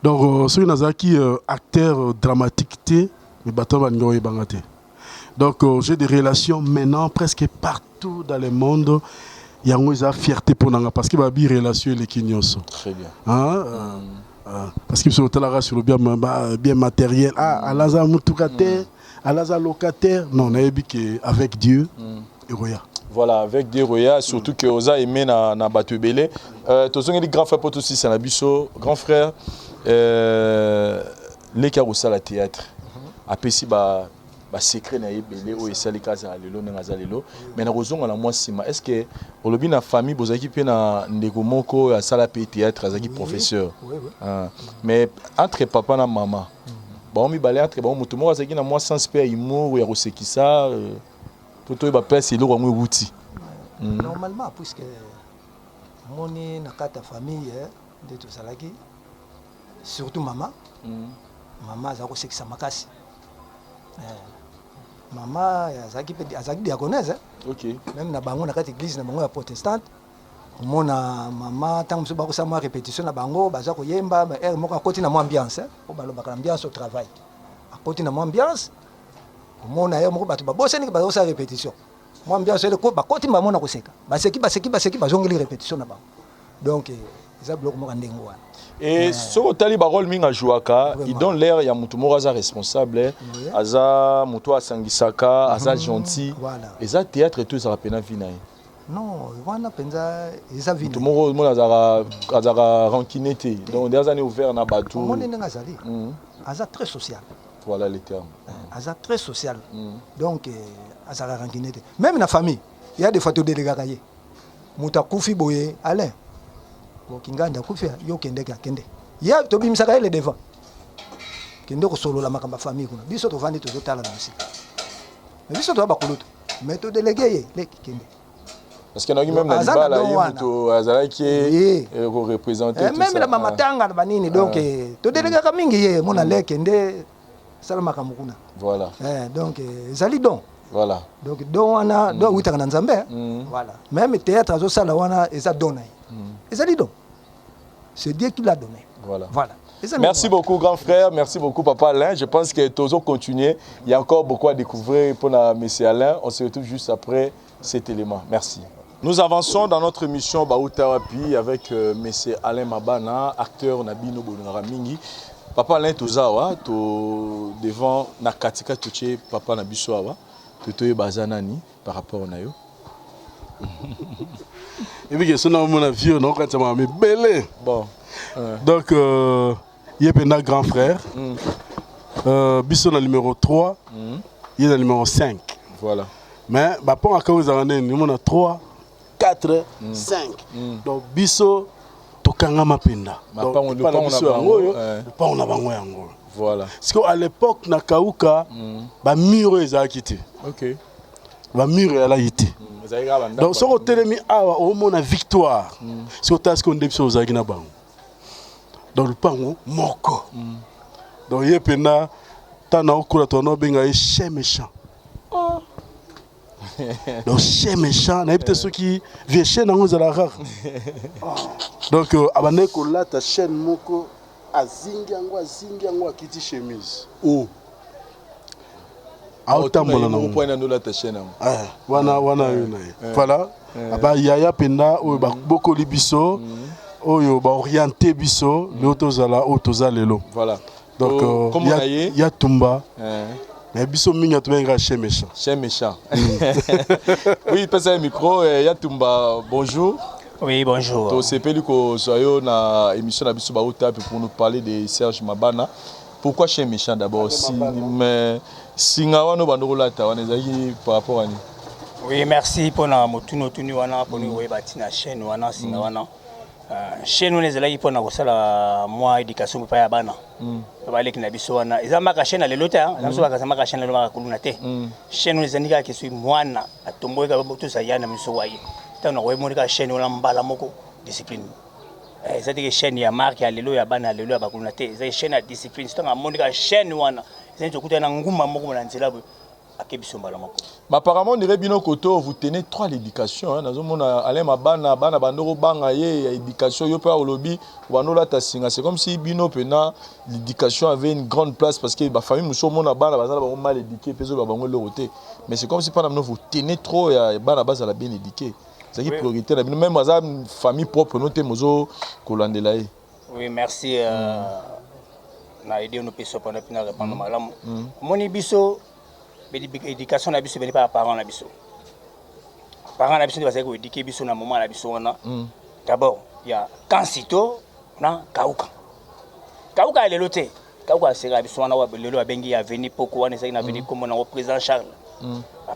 Donc, celui nazaki acteur dramatique té, mais bateau va nyoye bangate. Donc, j'ai des relations maintenant presque partout dans le monde. Il y a une fierté pour nous parce qu'il y a des relations avec les Kinyoso. Très bien. Parce qu'il faut sur le bien matériel. Ah, Alaza Moutoukate, Alaza locataire. Non, on a dit avec Dieu et Roya. Voilà, avec Dieu Roya, surtout que Oza aimé na Batubele. Tu as dit grand frère pour aussi, c'est Nabiso. Grand frère, les carousels à théâtre. Après, si secret na yebele o esali kaza lelo na ngazalelo mais na kozonga na moi sima est-ce que olobi na famille bozaki pe na ndeko moko ya sala pe théâtre azaki professeur mais entre papa na maman ba mi balé entre ba mutu moko azaki na moi sans pe humour ya kosekisa poto ba pesa ilo kwa mwebuti normalement puisque moni na kata famille de tout salaki surtout maman maman za kosekisa makasi Maman, azaki diaconesse. OK. Même na bango na kati église na bango ya protestante. Mona maman tant que bako sama répétition na bango baza ko yemba mais er moko akoti na ambiance po balobaka ambiance au travail. Akoti na ambiance. Mona yo moko bato ba boseni ba sa répétition. Mo ambiance ele ko bakoti ba mona ko seka. Baseki bazongeli répétition na bango. Donc ça bloque moko ndengo wana. Et ce que tu as rôle minga jouaka, il donne l'air ya mutu moko aza responsable, aza mutu asangisaka, aza gentil. Et ça théâtre et tout ça rapena vina. Non, wana penza eza vina. Mutu moko mona azara rankinete. Donc des années ouvert na bateau. Mon nenga zali. Aza très social. Voilà les termes. Aza très social. Donc azara rankinete. Même na famille, il y a des photos de dégagaye. Muta kufi boye, Alain. Kinganda kufia yo kende kende ya to bimisaka ele devant kende ko solo la makamba famille kuna biso to vandi to tala na musika mais biso to ba kuluto mais to délégué le kende parce que na même na libala yo to azala ki ko représenter tout ça même la mama tanga na nini donc to délégué ka mingi ye mona le kende sala makambo kuna voilà donc zali don voilà donc don wana do witaka na nzambe voilà même théâtre azo sala wana eza dona c'est Dieu qui l'a donné. Voilà. Merci beaucoup grand frère, merci beaucoup papa Alain. Je pense que tous continuer. Il y a encore beaucoup à découvrir pour monsieur Alain. On se retrouve juste après cet élément. Merci. Nous avançons dans notre émission Baoutawapi avec monsieur Alain Mabana, acteur Nabino Bonamingi. Papa Alain Tozawa, devant Nakatika Tuche, papa Nabiswawa, Totoye Bazanani par rapport à Nayo. Et puis, c'est un vieux, non, quand ça m'a mis belé. Bon. Donc, il y a un grand frère. Bisson le numéro 3, il est le numéro 5. Voilà. Mais, pour à cause d'un année, nous avons 3, 4, 5. Donc, Bisson, Tokanga Mapenda. Voilà. Parce qu'à l'époque, na Kauka, ba mur est quitté. OK. Ba mur est là quitté. Donc, ce que tu as mis au monde la victoire, c'est que tu as ce qu'on dit sur les gens. Donc, le pango, moko. Donc, il y a pena, tu as un coup de ton nom, il y a un chien méchant. Donc, chien méchant, il y a peut-être ceux qui viennent chez nous à la rare. Donc, avant que là, tu as chien moko, à zingango, à kiti chemise. Oh. Voilà. Yaya Penda, beaucoup de biso, orienté biso, l'auto zala, auto zalelo. Voilà. Donc, comment on a eu? il y a Tumba. Mais biso minga tu benga chez méchant. Chez méchant. Oui, passe un micro. Il y a Tumba. Bonjour. Oui, bonjour. Donc, c'est Peluko Soyo na émission na biso Baouta pour nous parler de Serge Mabana. Pourquoi chez méchant d'abord? Si mais Singawano Bandorola Tawanezaki par rapport à nous. Oui, merci pour na motuno tuni wana pour nous ouais bâti na chaîne wana Singawana. Chez nous les élèves pour na kosala moi éducation pour ya bana. Balek na biso wana. Ils amaka chaîne à l'élota hein. Ils amaka maka chaîne à l'élota kuluna te. Chez nous les anika qui suis mwana atomboka tout ça yana miso waye. Tant on monika chaîne wana mbala moko discipline. Ça dit que chaîne ya marque ya lelo ya bana lelo ya bakuluna te. Ça chaîne à discipline. Tant on monika chaîne wana. C'est tout kuta na nguma moko na nzela bo. Apparemment, on dirait bien que vous tenez trois l'éducation. C'est comme si l'éducation avait une grande place parce que la famille est mal éduquée. Mais c'est comme si vous tenez trop et bien éduqué. C'est une priorité. Même une famille propre, nous sommes oui, merci. On a aidé nos personnes pour répondre à ma mon ébisso. L'éducation na biso pas parents na biso. Parents na biso parce que éduquer biso na moment na biso na. D'abord, il y a Kansito na Kauka. Kauka le loté. Kauka c'est la biso na wa lelo abengi ya veni poko wana c'est na veni comme na président Charles.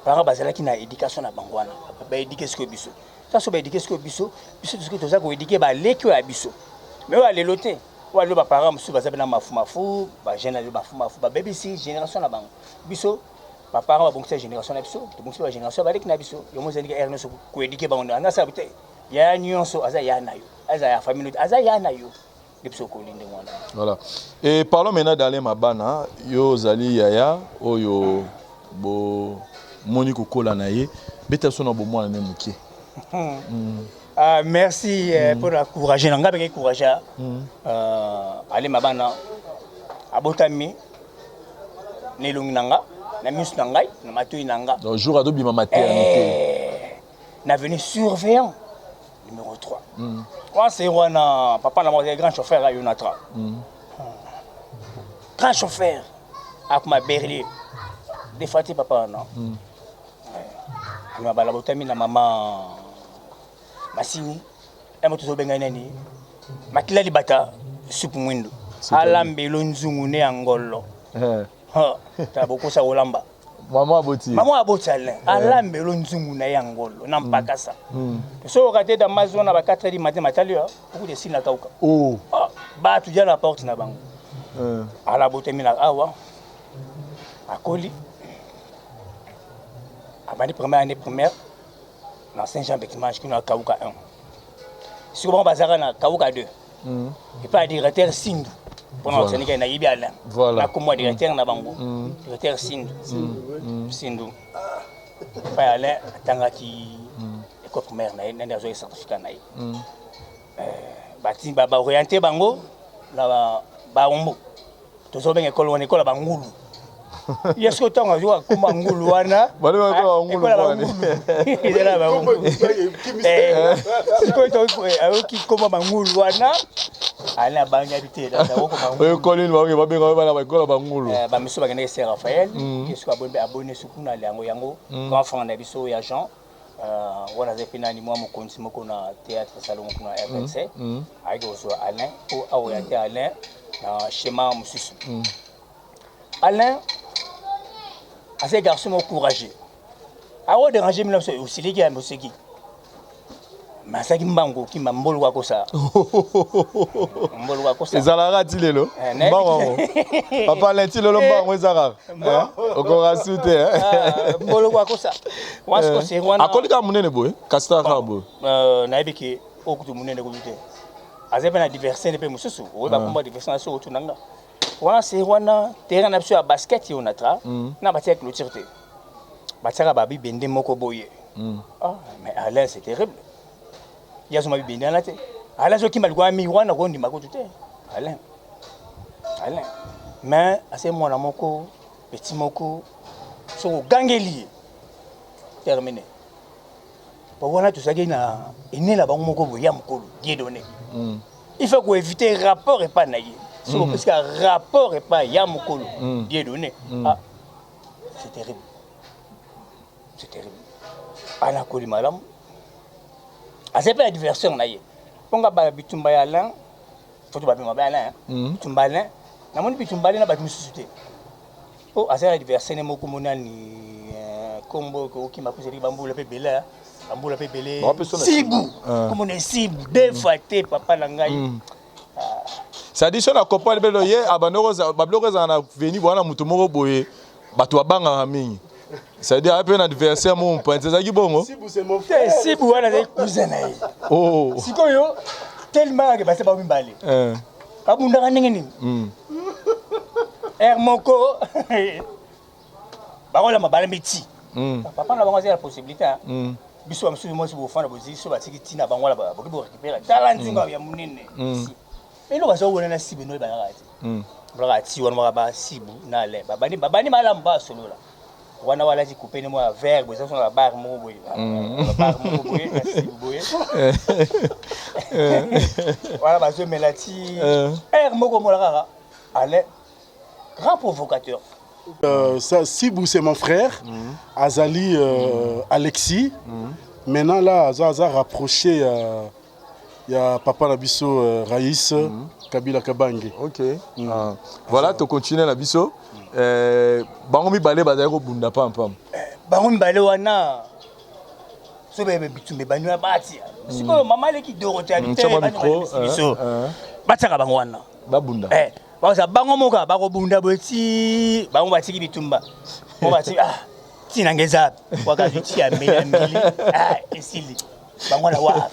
Parents bazala ki na éducation na bangwana. Ba éduquer ce que biso. Ça so ba éduquer ce que biso, biso tout ce que toza ko éduquer ba leki ya biso. Mais wa le loté. Wa le ba parents musu bazaba na mafu, ba jeune na mafu, ba baby si génération na bang. Biso papa va boncer génération na biso to boncer génération ba leki na biso yo mo zendika erno so ko éduquer ba on na sa bité ya nyonso aza ya na yo aza ya famille aza ya na yo biso ko linde ngwana. Voilà. Et parlons maintenant d'aller Mabana yo zali yaya oyo bo moni ko kola na ye beta so na bo mwana ne mukie. Merci pour encourager nga be encourager aller Mabana abotami nelungi nanga na mus nangai na matui nanga donc jour à dobi maternité na venu surveillant numéro 3 quand c'est wana papa na mon grand chauffeur à Yonatra grand chauffeur avec ma berlier des fois papa non ma bala botami na maman Masini et moto so benga nani makila libata soupe mwindo alambelo nzungu ne angolo ta boko sa olamba maman aboti alain alambelo nzungu na yangolo na mpakasa so raté dans ma zone à 4h du matin matali beaucoup de signes na kauka ba tu dia la porte na bango ala botemi na awa akoli abani première année première na Saint-Jean Bâtiment qui na kauka 1 sur bon bazara na kauka 2 et pas directeur Sindu. Pendant que je suis allé, voilà. Je directeur na bango, directeur Sindu. Sindu. Pas aller, tangaki école primaire na na zo certificat na. Bati ba orienté bango la ba ombo. Tozo ben école wana école bangulu. Yesko tanga zo ko mangulu wana. Bale ba ngulu wana. Ila ba ngulu. Siko to ayoki ko mangulu wana. Ala banga habité là ça ko mangulu. Colline ba benga ba na école bangulu. Ba miso ba ngene c'est Raphaël, qui soit abonné sukuna yango yango. Grand frère na biso ya Jean. Wana zepina ni moi mokonzi moko na théâtre salon moko na RNC. Aiko so Alain ou orienté Alain na schéma mususu. Alain à ces garçons encouragés. À au déranger mais aussi les gars musiki. Masaki mbango ki mambolo wako sa. Mambolo wako sa. Ezalaka ti lelo. Mbango. Papa lenti lelo mbango ezalaka. Okora sute. Mambolo wako sa. Wasko se wana. Akolika munene boy, kasta ka boy. Na ebiki okutu munene kulute. Azebe na diversité pe mususu. O ba komba diversité so otunanga. Wana se wana terrain na biso ya basket yo natra na batia clôture te. Batia ba bi bende moko boye. Mais Alain c'est terrible. Il y a son mari bien là. Alain ce qui m'a dit mi wana ko ndima ko tout Alain. Mais assez mon amoko petit moko so gangeli terminé. Pour voilà tout ça qui na ene la bango moko boya mokolo Dieu donné. Il faut qu'on éviter rapport et pas naïe. parce que rapport et pas ya mokolo bien donné. Ah, c'est terrible. C'est terrible. Ana koli malam. Ah, c'est pas la diversion na ye. Ponga ba bitumba ya lan. Faut ba bima ba lan. Bitumba lan. Na moni bitumba na ba mususuté. Oh, ah, c'est la diversion ne moko monani combo ko ki ma kuseri bambula pe bela. Bambula pe belé. Sibu. Comme on est sibu deux fois té papa na ngai. Ça dit sur la copain de Beloye, Abanorosa, Bablorosa a venu voir la Moutomoro Boye, Batua Banga Ming. Ça dit un peu un adversaire, mon point. C'est ça qui est bon. Sibu, c'est mon frère. Sibu, voilà des cousins. Oh. Si quoi yo, tellement que c'est pas une balle. Kabunda Ningini. Hermoko. Barola ma balle métier. Papa n'a pas la possibilité. Biso am subi mo si bo fana bo zi so ba tiki tina ba ngwala ba bo récupérer talent zinga ya munene. Et nous, on a cible, nous, on a cible, on a cible, on a l'air. Babani malam ba solo là. On a voilà, j'ai coupé moi verre, vous savez, on a barre mon boy. Voilà, bah je melati. Moko molara. Allez, grand provocateur. Ça, Sibou, c'est mon frère. Azali, Alexis. Maintenant, là, Aza rapproché. Il y a Papa Nabiso Raïs, Kabila Kabange. Ok. Voilà, tu continues Nabiso. Bangomi balé bazaro bunda pam pam. Bangomi balé wana. So bébé bitumbe banyo bati. Siko mama le ki Dorothée habité Nabiso. Bataka bango wana. Babunda. Baza bango moka bako bunda boti. Bango batiki bitumba. Mo bati tina ngeza. Wakazuti ya meli. Esili. Bango na wa.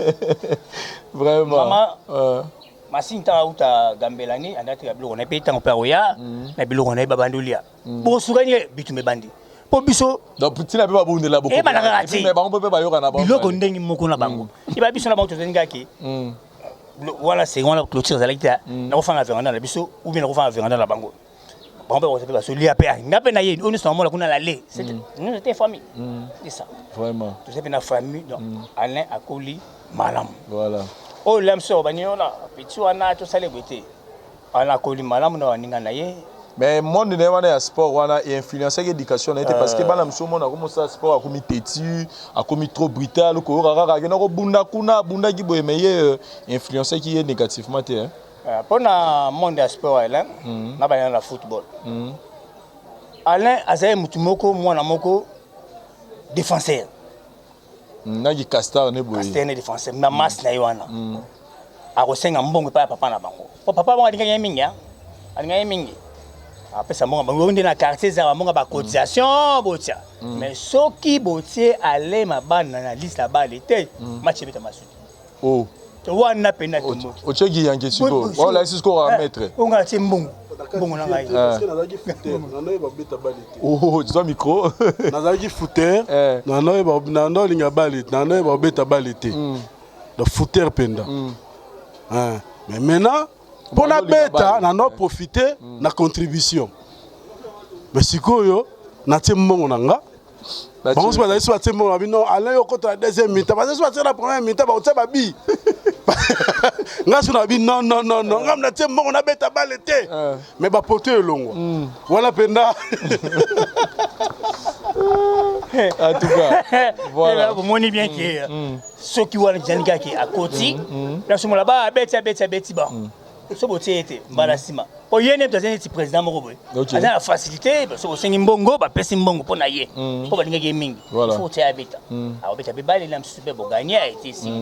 Vraiment. Maman, ma sinta uta gambelani, andati ya bilo on a payé tant pour oya, na bilo on a babandulia. Pour sougner bitumé bandi. Pour biso. Donc petit na pe babunde la beaucoup. Et banagati. Mais bango pe ba yoka na bango. Bilo ko ndengi moko na bango. Iba biso na bango tozenga ki. Voilà, c'est on la clôture zalita. Na ko fanga veranda na biso ou bien na ko fanga veranda na bango. Bon, on va se lier à paix. On est sur le la lait. Nous étions famille. C'est ça. Vraiment. Nous étions une famille. Donc, Alain a collé malam. Voilà. Oh, l'âme sort, petit on a tout ça les beautés. On a collé malam, on a ninganaye. Mais moi, je ne sport, on a influencé l'éducation. Parce que balam so on a commencé à sport, a commis têtu, a commis trop brutal, ko rara, na ko bunda kuna, bunda qui boye meilleur influencé qui est négativement té. Pour le monde du sport, Alain, on a le football. Alain, Azaï Moutumoko, moi, Namoko, défenseur. Nagi Castar, ne boye. Castar, défenseur. Ma masse, na yoana. A Rosenga, mbongo, pas papa na bango. Papa, on a dit qu'il y a un mingi. Après, ça m'a dit qu'il y a un quartier, ça m'a dit cotisation, mais ce qui botier, Alain, ma bande, dans la liste là-bas, il était match de ma suite. Oh. On a peine à tout le monde. O tchegi yangi siko. On la ici score à mettre. On a été bon. Bon on a gagné. Parce que nazaki footer, nanoye ba beta balete. Oh, tu as micro. Nazaki footer, nanoye ba nando linga balete, nanoye ba beta balete. Le footer penda. Mais maintenant pour la beta, nano profiter na contribution. Mais sikoyo na tembongo nanga. Bon, c'est pas ça, c'est mon non, Alain au côté la deuxième minute, parce que c'est la première minute, bah on sait babi. Nga sur la bi non, ngam na temo on a beta balete. Mais ba porter longo. Voilà penda. En tout cas, voilà. Vous montrez bien que ceux qui voient les gens qui à côté, là sur là-bas, beti ba. Ce beauté était Malasima. Pour y aller, tu président Moroboy. Il a la facilité, parce que c'est un bongo, parce que c'est un bongo pour naïe. Pour aller gaming. Il faut te habiter. Alors, tu as bien les lames super pour gagner a été ici.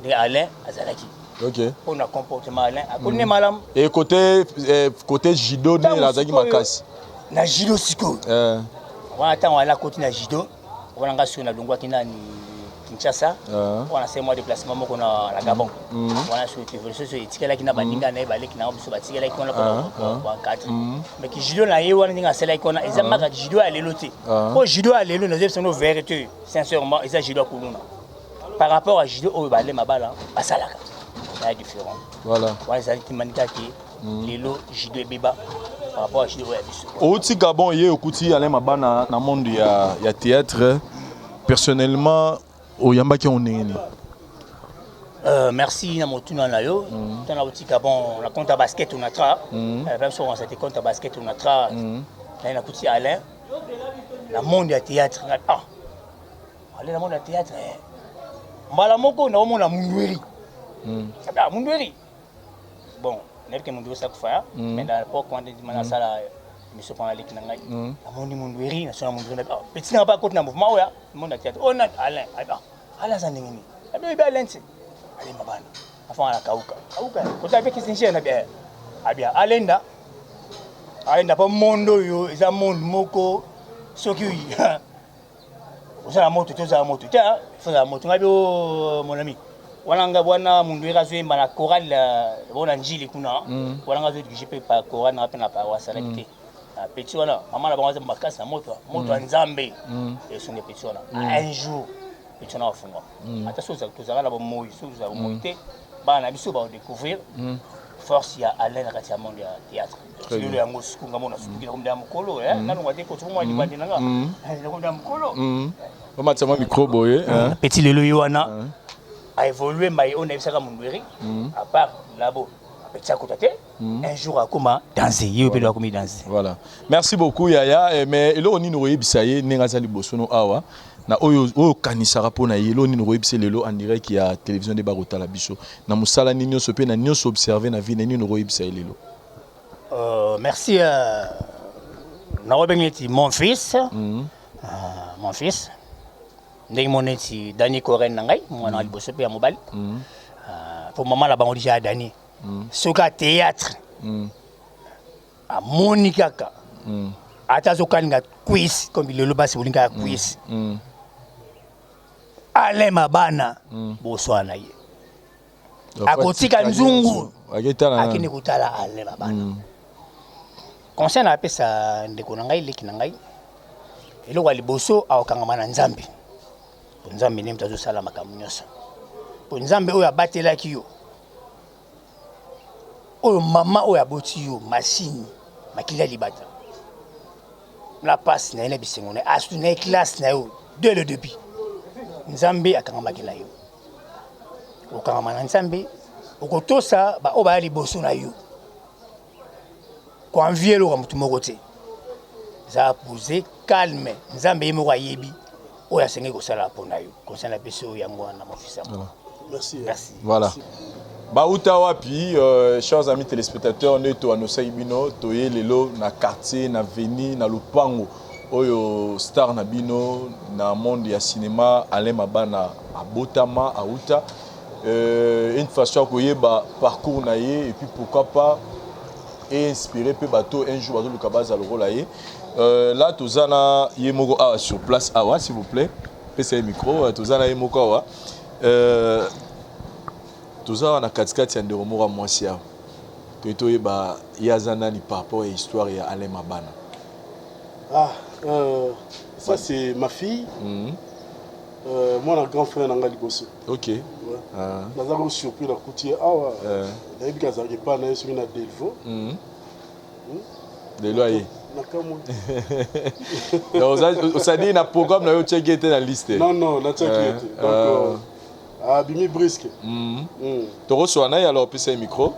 De Alain Azalaki. Ok. Pour le comportement Alain. À côté malam. Et côté judo, il a Zaki Makas. Na judo siko. On attend à la côté na judo. On a sur la longua qui n'a ni Kinshasa. On a 5 mois de déplacement qu'on a la Gabon. On a sur les tickets qui n'a pas ninga na balé qui n'a pas sur les tickets qui on a pas 4. Mais qui judo na yewa ninga celle qui on a ezama ka judo à l'éloté. Pour judo à l'élo nous avons nos vérités sincèrement et ça judo kuluna. Par rapport à judo au balé ma balle à salaka. C'est différent. Voilà. On les a dit manika qui l'élo judo et biba par rapport à judo et biso. Au ti Gabon yé okuti aller ma balle na monde ya théâtre personnellement au yamba qui on est Merci na motuna na yo. Tana otika bon na compte à basket on a tra. Même si on s'était compte à basket on a tra. Na kuti Alain. La monde du théâtre. Ah. Allez la monde du théâtre. Mbala moko na omona mundweri. Ah mundweri. Bon, n'est que mundweri ça kufa. Mais dans l'époque quand on dit sala monsieur pendant l'équipe ngai. La monde mundweri na sona mundweri. Petit na pas côté na mouvement ya. Monde du théâtre. On a Alain. Alain za ndingini. Abi ba Alain. Allez mabana afin la kauka kota avec qui na bien abia alenda pa mondo yo eza monde moko soki osala moto toza moto ta fala moto ngabi mon ami wananga bwana mundu erazo emba na chorale bona njili kuna wananga zo digipe pa chorale na pena pa wasala kite petit wana mama na bango makasi na moto nzambe et son petit wana un jour et tu en as fond. Attention, tu as la bonne tu as monté, bah on a biso va découvrir. Force il y a Alain Ratia monde théâtre. Tu le yango sukunga mona sukunga comme dans mukolo hein. Na ngwa te ko tu moi libandi nanga. Comme dans mukolo. On m'a tellement micro boy petit lelo yoana a évolué mais on a ça comme mundweri à part là-bas. Petit à côté un jour à comment danser, il peut comme danser. Voilà. Merci beaucoup Yaya mais là on ni no yebisaye nenga za liboso no awa. Na oyo kanisaka pona yelo ni royebise lelo en direct qui a télévision de Barota la biso na musala ni nyoso pe na nyoso observer na vie ni royebise lelo merci na robengeti mon fils ndenge moneti Dani Koren ngai mwana liboso pe ya mobali pour maman la bango déjà Dani soka théâtre a monikaka atazokaninga quiz comme lelo basi bolinga quiz Alain Mabana boswana ye akotika nzungu akini kutala Alain Mabana concerne a pesa ndeko na ngai leki na ngai eloko liboso akokanga na nzambe nzambe ne mtazo sala makambo nyonso po nzambe oyo abatelaki yo oyo mama oyo aboti yo machine makila libata la passe na ene bisengo na astu na classe na yo dès le début nzambe akangama kila yo okangama na nzambe okotosa ba oba liboso na yo ko envier lo mutu moko te za poser calme nzambe yemo kwa yebi oya senge ko sala pona yo concernant peso yango na mofisa. Merci. Voilà. Bauta wapi, chers amis téléspectateurs, nous sommes à Saibino, toye lelo na quartier, na veni, na lupango, oyo star na bino, na monde ya cinéma, Alain Mabana, à Botama, à Outa. Une façon que y ba parcours na ye et puis pourquoi pas inspirer peu bateau un jour bateau le cabaz à l'euro là ye. Là tozana yemoko sur place awa s'il vous plaît. PC micro, tozana yemoko awa. Toza na katikati ya ndeko moko mwasi ya toyeba yazana ni par rapport à l'histoire ya Alain Mabana. Ça c'est ma fille. Moi un grand frère nanga liboso. OK. Nazako surpris la koutier awa. David kazaki pa na yesu na Delvo. De loyer. Nakamwe. Donc ça dit na programme na yo check était dans liste. Non, na check était. Donc Bimi Brisque. Toro Soana, alors puis c'est micro.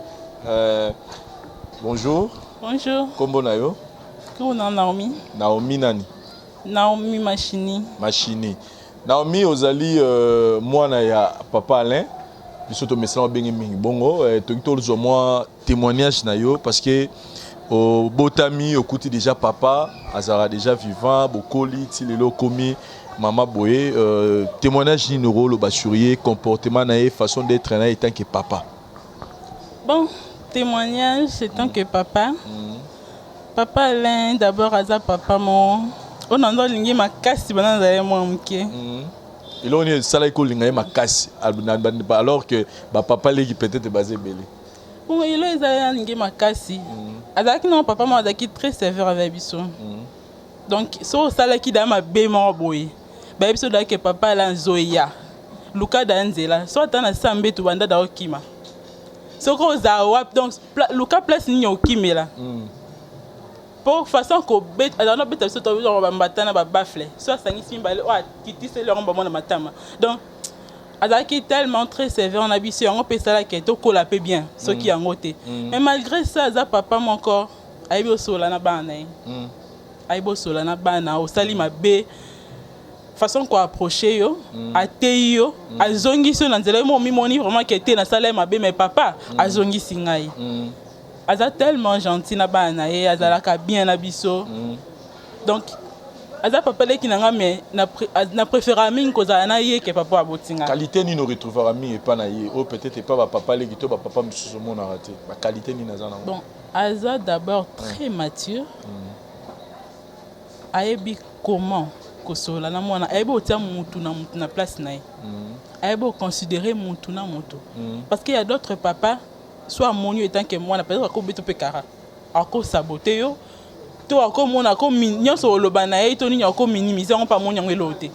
Bonjour. Bonjour. Comment nayo? Comment Naomi? Naomi nani? Naomi Machini. Machini. Naomi ozali mwana ya papa Alain. Biso to mesala bengi mingi bongo to zo moi témoignage na yo parce que au botami okuti déjà papa azara déjà vivant bokoli ti lelo komi Maman Boye, témoignage ni rôle bassurier, comportement naïf, façon d'être en tant que papa. Bon, témoignage c'est tant que papa. Papa Alain d'abord aza papa mon. On en doit linguer ma casse pendant d'aller moi mouké. Et là on est salé ko linguer ma casse alors que papa lui qui peut-être basé belé. Bon, il est allé linguer ma casse. Azaki non papa moi azaki très sévère avec biso. Donc so salé qui dans ma bé mon boy. Ba biso da ke papa la nzoya luka da nzela so tana sambe to banda da okima so ko za wap donc luka place ni okimela pour façon ko bet alors bet biso to ba mbatana ba bafle so sangi simba o kitise le ngomba mona matama donc azalaki tellement très sévère na biso yango mpe esalaki tokola mpe bien soki yango te mais malgré ça aza papa moko ayebi osola na bana na ye ayebi osola na bana osali mabe façon koapproche yo ateyi yo azongisi yo na nzela yo mo omimoni vraiment ke te nasala ye mabe mais papa azongisi ngai aza tellement gentil na bana na ye azalaka bien na biso donc aza papa leki na nga mais na préféra mingi kozala na ye ke papa aboti nga qualité nini retrouvera mingi epa na ye oyo peut-être epa bapapa leki to bapapa mosusu omonaka te baqualité nini aza nango bon aza d'abord très mature ayebi comment kosola na mwana ayebi otia mutu na place na ye ayebi oconsidérer mutu na mutu parce qu'il y a d'autres papas soit amoni etant que mwana peut-être akobeto mpe kara akosabote yo to akomona nyonso oloba na ye to nini akominimize yango mpe amoni yango eloo te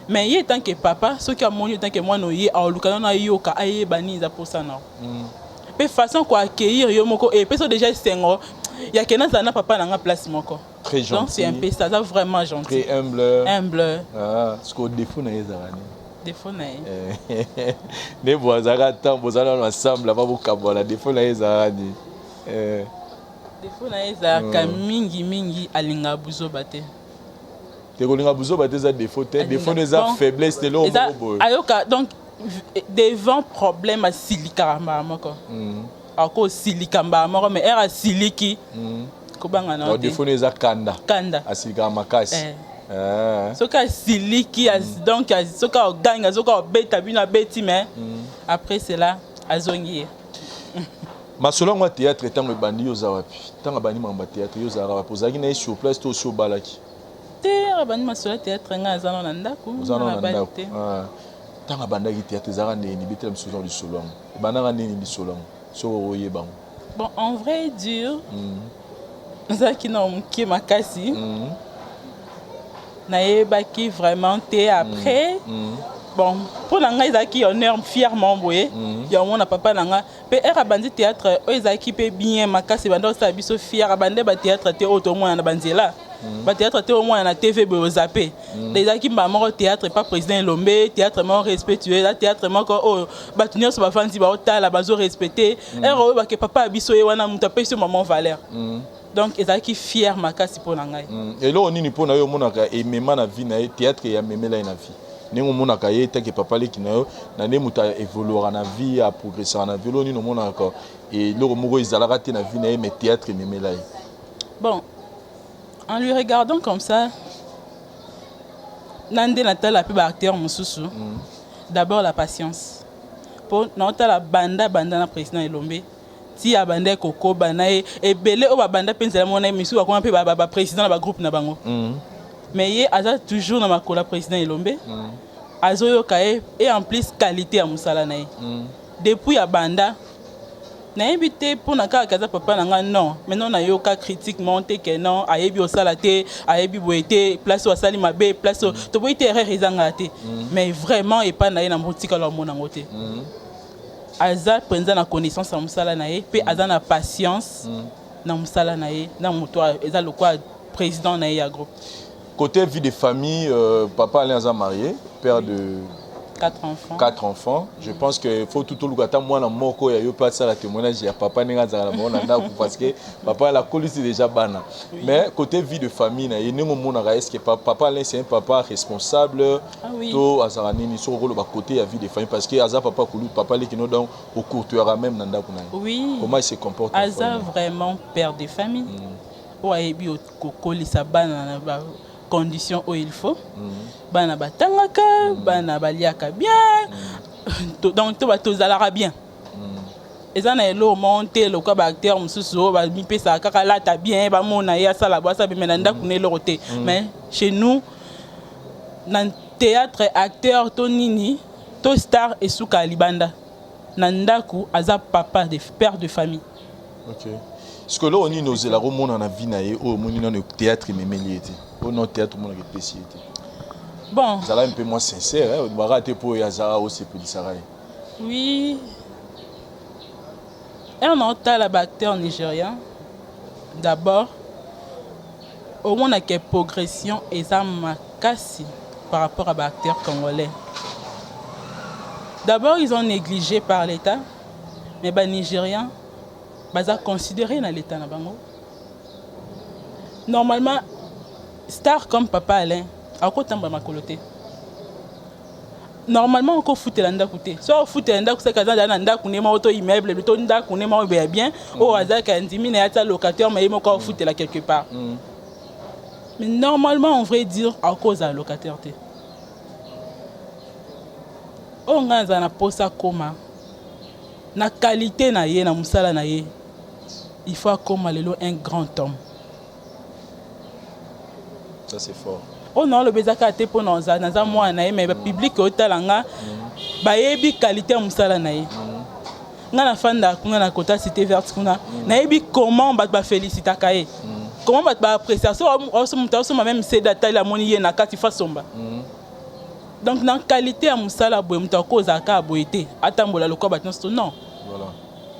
mais ye etant que papa soki amoni etant que mwana oye aolukana na yoka ayeba nini eza mposa na yo mpe façon koaccueillir yo moko epe so déjà esengo yake nazala na papa nanga place moko très gentil donc c'est un peu ça vraiment gentil très humble ce que défaut na ye ezalaka nini défaut na ye nde bozalaka ntango bozala na ensemble ava bokabola défaut na ye ezalaka nini défaut na ye ezalaka mingi alingaka buzoba te kolinga buzoba te eza défaut te défaut no eza faiblesse te loo moko boye ayoka donc devant problème asilikaka mbala moko akosilika mbala moko mais ere asiliki kobanga na défaut no eza kanda asilikaka makasi soki asiliki donc soki aganga soki abeta bino abeti mais après cela azongi ye masolo yango ya théâtre ntango ebandi yo oza wapi ntango abandi makambo ya théâtre yo ozalaka wapi ozalaki na ye sur place to osi obalaki te abandi masolo ya théâtre ngai aza na ndako te ntango abandaki théâtre ezalaka ndeni betela misozo lisolo yango ebandaka ndeni lisolo yango soko oyeba yango bon en vrai dur nazalaki na mokie makasi nayebaki vraiment te après bon pour na ngai ezalaki honneur fièrement boye ya omona papa na nga mpe ere abandi théâtre oyo ezalaki mpe bien makasi banda osala biso fière abande bathéâtre te oyo tomona na banzela bathéâtre te omona na tv boye ozape ezalaki mbala moko théâtre pas président elombe théâtre moko respectueux eza théâtre moko oyo bato nyonso bafandi baotala bazorespecte ere oyo bake papa ya biso ye wana moto apesi yo maman valeur donc ezalaki fière makasi mpo na ngai eloko nini mpo na yo omonaka emema na vie na ye théâtre eyamemela ye na vie ndenge omonaka ye tanke papa leki na yo na nde moto aévoluaka na vie aprogressaka na vie eloko nini omonaka eloko moko ezalaka te na vie na ye mais théâtre ememela ye bon en lui regardant comme ça na nde natala mpe baacteur mosusu d'abord la patience mpo naotala banda na président elombe ti abanda kokoba na ye ebele oyo babanda mpe nzela mona ye misusu bakoma mpe baprésident na bagroupe na bango mais ye aza toujours na makolo ya président elombe azoyoka ye et en plus qualité ya mosala na ye depuis abanda nayebi te mpona kaka aza papa na nga non maintenant nayoka critiquement te ke non ayebi osala te ayebi boye te place oyo asali mabe place oyo toboyi te erreur ezangaka te mais vraiment epai na ye na motikala omona yango te aza mpenza na connaissance ya mosala na ye mpe aza na patience na mosala na ye na moto eza lokwa président na ye ya groupe. Côté vie de famille, papa Alain a marié, père de 4 enfants. Je pense qu'il faut tout le temps moi na moko ya yo pas ça la témoignage ya papa nenga za la mona parce que papa la colise déjà bana. Mais côté vie de famille na yengo mona est-ce que papa Alain c'est un papa responsable to azarani ni sur le côté ya vie de famille parce que aza papa kulu papa les qui nous donc au courtoir même nanda kuna. Oui. Comment il se comporte? Aza vraiment père de famille. Ouais bi ko kolisa bana na conditions où il faut. Bana batangaka, bana baliaka bien. Donc tout va tous à bien. Et ça na elo monter le quoi acteur mususu ba mi pesa kaka la ta bien ba mona ya sala ba sa benanda kune le roté. Mais chez nous dans théâtre acteur to nini to star et suka libanda. Nandaku aza papa de père de famille. OK. Parce que là, on est nos élèves, on a vu au théâtre méméliété. Au non théâtre, on a spécialité. Bon. Ça là un peu moins sincère, hein. On va rater pour Yazara aussi pour Sarai. Oui. Et on a la acteur nigérien. D'abord, au moins on a une progression et ça m'a cassé par rapport à l'acteur congolais. D'abord, ils ont négligé par l'État, mais les Nigériens, ils ont considéré dans l'État. Normalement, star comme Papa Alain, à quoi t'en vas coloter? Normalement, on peut foutre l'anda côté. Soit on fout l'anda côté, c'est quand l'anda côté, mais auto immeuble, le ton d'anda côté, mais bien, au hasard quand il y a un locataire, mais il m'a encore foutre là quelque part. Mais normalement, on devrait dire à cause de locataire. On a un poste comme la qualité na ye na musala na ye. Il faut comme un grand homme. Ça c'est fort. Oh non, le bezaka te pour nous dans moi na ye mais public otalanga ba yebi qualité musala na ye. Nga na fanda kuna na kota cité verte kuna na yebi comment ba féliciter kaye. Comment ba apprécier ça on même c'est data la moni ye na kati fa somba. Donc dans qualité à musala boye muta koza ka boyete atambola lokwa batno non. Voilà.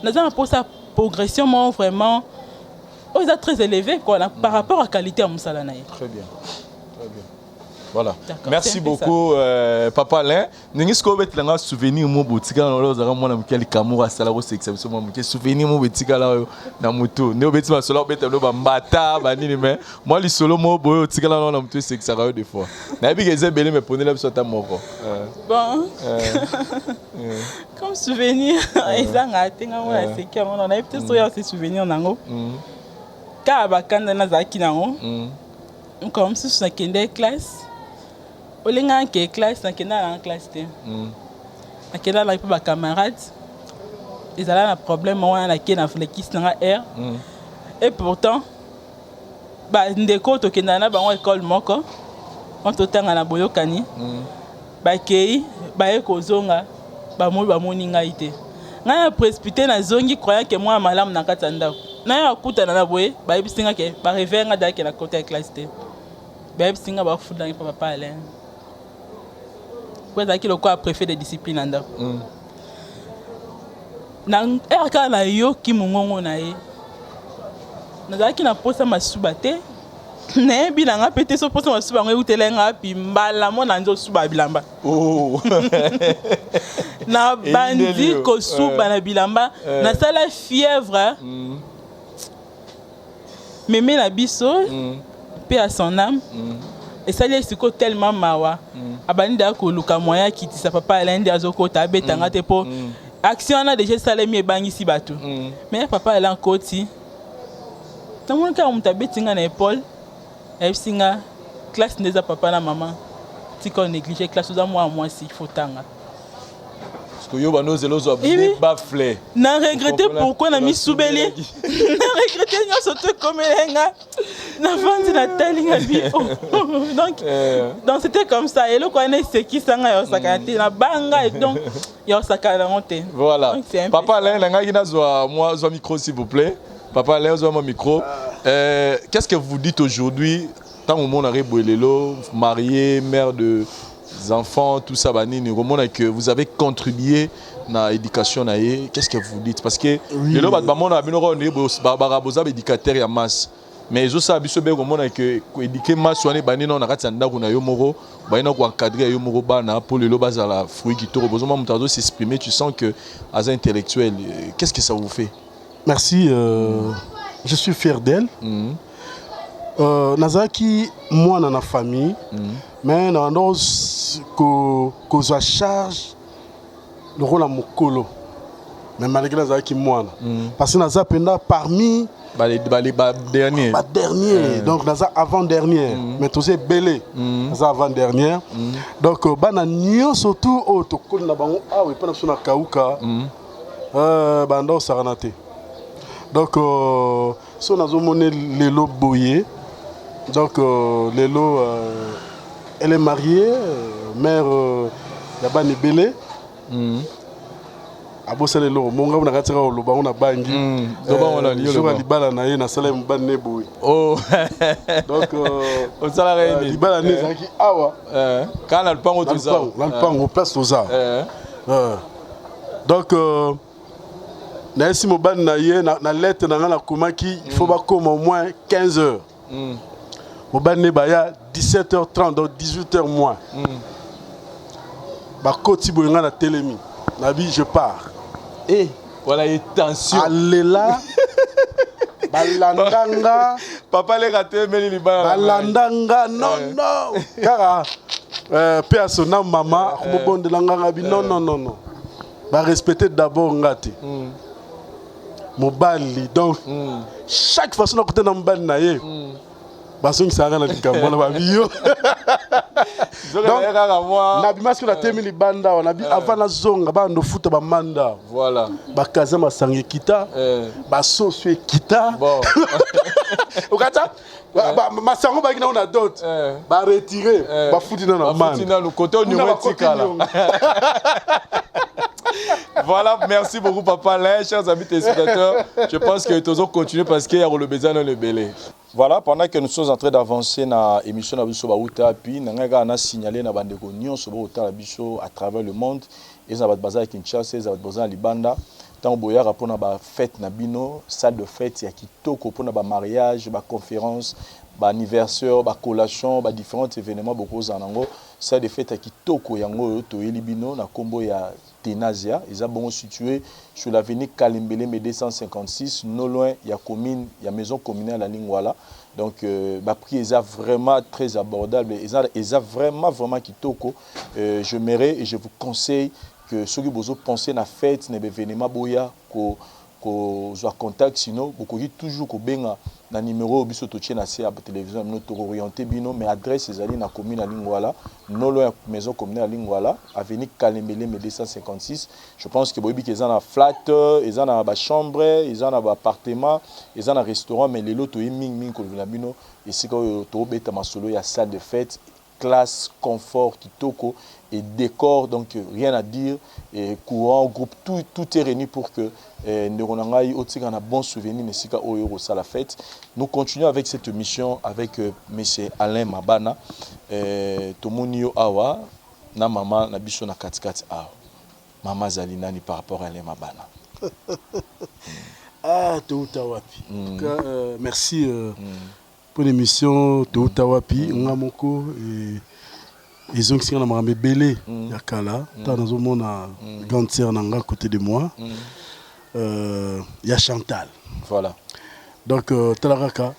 Nous avons pour sa progression vraiment très élevée par rapport à la qualité à musala na ye. Très bien. Très bien. Voilà. Merci beaucoup, Papa Alain. Nous avons un souvenir mon boutique là, nous avons mon ami Kamoura Salaro c'est mon souvenir mon boutique là na moto. Nous avons besoin solo bête le bambata bani mais moi les solo mon boutique là on a moto c'est que ça va des fois. Na bi que belé me prenez là sur ta moko. Bon. Comme souvenir ezanga tenga moi c'est que on a peut-être sur ces souvenirs nango. Ka bakanda na zaki nango. Comme si c'est une classe. Olinga en classe, en classe. Là, il y a des camarades. Ils ont un problème, ils ont un R. Et pourtant, des côtes qui ont une école, on a un boyokani. Bakei, baekozonga, bamoninga ite. Na précipité na zongi croyant que moi malam na katanda. Na akuta na boye, baebisinga ke ba revenga dake na côté classe te. Baebisinga ba fuda ni Papa Alain. Qui le quoi préfet de discipline anda. Na erka na yo ki mungongo na ye. Na ki na posa masubate. Na bi na nga pété so posa masuba ngo utelenga pi mbala mo na nzo suba bilamba. Oh. Na bandi ko suba na bilamba na sala fièvre. Mémé na biso paix à son âme. Et ça les siko tellement mawa. Abani da ko luka moya kiti sa Papa Alain de azoko ta betanga te po. Action na déjà salé mi bangi si batu. Mais Papa Alain koti. Tamon ka muta betinga na épaule. Et singa classe ndeza papa na maman. Ti ko négliger classe za moi si faut tanga. Parce que yo ba no zelo zo baflé. Na regretter pourquoi na mi soubeli. Na regretter nya soto comme lenga. Na vandi na talinga bi. Donc c'était comme ça et le quoi na c'est qui sanga yo sakati na banga et donc yo sakala monter. Voilà. Papa Alain la ngaki na zo moi zo micro s'il vous plaît. Papa Alain zo mon micro. Qu'est-ce que vous dites aujourd'hui tant au monde arrive boelelo marié, mère de enfants, tout ça, que vous avez contribué à l'éducation. Qu'est-ce que vous dites? Parce que les gens ont des éducateurs en masse. Mais ils ont que éduquer masse, on a encadrer pour les gens à la fruit qui te reposent. S'exprimer, tu sens que as intellectuel. Qu'est-ce que ça vous fait? Merci. Je suis fier d'elle. Nazaki, moi, dans la famille, mais dans que ça charge le rôle à Mokolo. Mais malgré Nazaki, moi, parce que Nazaki, parmi les derniers. Donc, Nazaki avant-dernière. Mais tous ces belés, Nazaki avant-dernière. Donc, nous surtout au Tokol, ah oui, pas dans Kauka, Bando Saranate. Donc, si on a monnaie les lots boyés. Donc, Lélo, elle est mariée, mère Yabani Belé. Abosa Lélo, mon gars, on a raté le baron à Bangui. Sur Libala, on a eu un salem Banéboué. Oh, donc, on s'en a réuni. Libala n'est pas qui awa. Quand on a le pan au Toza. On place Toza. Donc, na si mo ban na ye na lettre na komaki il faut ba comme au moins 15 heures. Mo ban ne ba ya 17h30 donc 18h moins. Ba koti boyanga na telemi. Nabi, je pars. Et voilà, et tension. Allela. Balandanga. Papa les raté, mais il va. Balandanga, non, non. Car, paix à son âme, maman. Non. Va respecter d'abord Ngati. Mobali. Donc, chaque façon que tu as un naïe. Parce que ça a l'air de donc, nabi masque la temili banda, on a vu avant la zone, on a foot ba manda. Voilà. Ba kaza masangi kita, ba soso kita. Bon. Okata, ba masango ba kina on a d'autres. Ba retirer, ba foot dans la man. Foot dans le côté numéro là. Voilà, merci beaucoup Papa Alain, chers amis téléspectateurs. Je pense que nous allons continuer parce qu'il y a le besoin dans le belé. Voilà, pendant que nous sommes en train d'avancer dans l'émission de Baouta, puis nous avons signalé dans la à travers le monde. Ils ont basé à Kinshasa, ils ont basé à Libanda. Tant que nous avons une fête, une salle de fête, il y a Kitoko pour un mariage, une conférence, un anniversaire, une collation, différents événements. Salle de fête à Kitoko, Yango, Toelibino, na Kombo ya Tenazia. Ils sont situés sur l'avenue Kalimbele, 256, non loin, il y a commune, il y a maison communale à Lingwala. Donc, le prix est vraiment très abordable. Ils sont vraiment Kitoko. Je m'irai et je vous conseille que ceux qui vous pensez à la fête, ne événement boya, que soit contact, sinon, vous pouvez toujours benga na numéro biso to tient à la télévision notre orienté bino mais adresse les alliés na commune à Lingwala non loin maison commune à Lingwala avenue Kalembele 256. Je pense que bobi qu'ils ont la flat, ils ont la chambre, ils ont la appartement, ils ont un restaurant mais les lots ming ko la bino ici ko to beta masolo ya salle de fête, classe, confort, kitoko et décor, donc rien à dire, et courant, groupe, tout est réuni pour que nous ayons un bon souvenir de la fête. Nous continuons avec cette mission avec M. Alain Mabana, Tomonio Awa, na maman na biso na katikati Awa. Maman Zalinani par rapport à Alain Mabana. Ah, Touta Wapi. Merci pour l'émission Touta Wapi, Ngamoko et ils ont signé la belé yakala dans un monde grande sœur nanga à côté de moi il y a Chantal voilà donc talaraka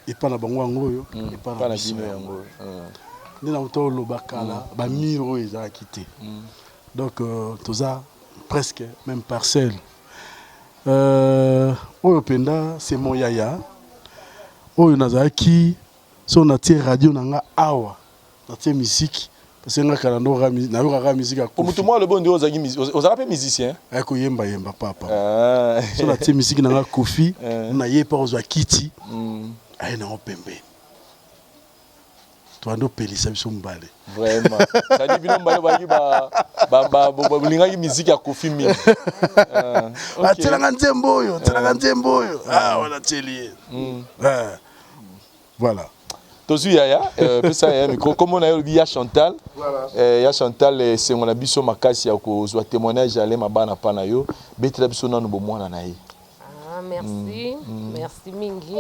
et pas na bango ngoyo et pas na bino yango ni na to lo bakala ba miro ezala quitté donc toza presque même parcelle oyo penda c'est mon yaya oyo nazaki so na tie radio nanga awa na tie musique parce que na yoka musique à comme tout le monde le bon Dieu aux arabes musiciens ko yemba papa so na tie musique na Kofi na ye pas aux kiti ay na opembe to ando pelisa biso mbale vraiment ça dit bino mbale ba linga musique à Kofi mi atsela nzembo oyo ah on a telié voilà. Tozu yaya, comme on a eu il y a Chantal, il y a Chantal, c'est mon abisso makasi ya kozwa témoignage ale mabana pana yo, betela biso nanu bo mwana na ye. Ah merci, merci mingi.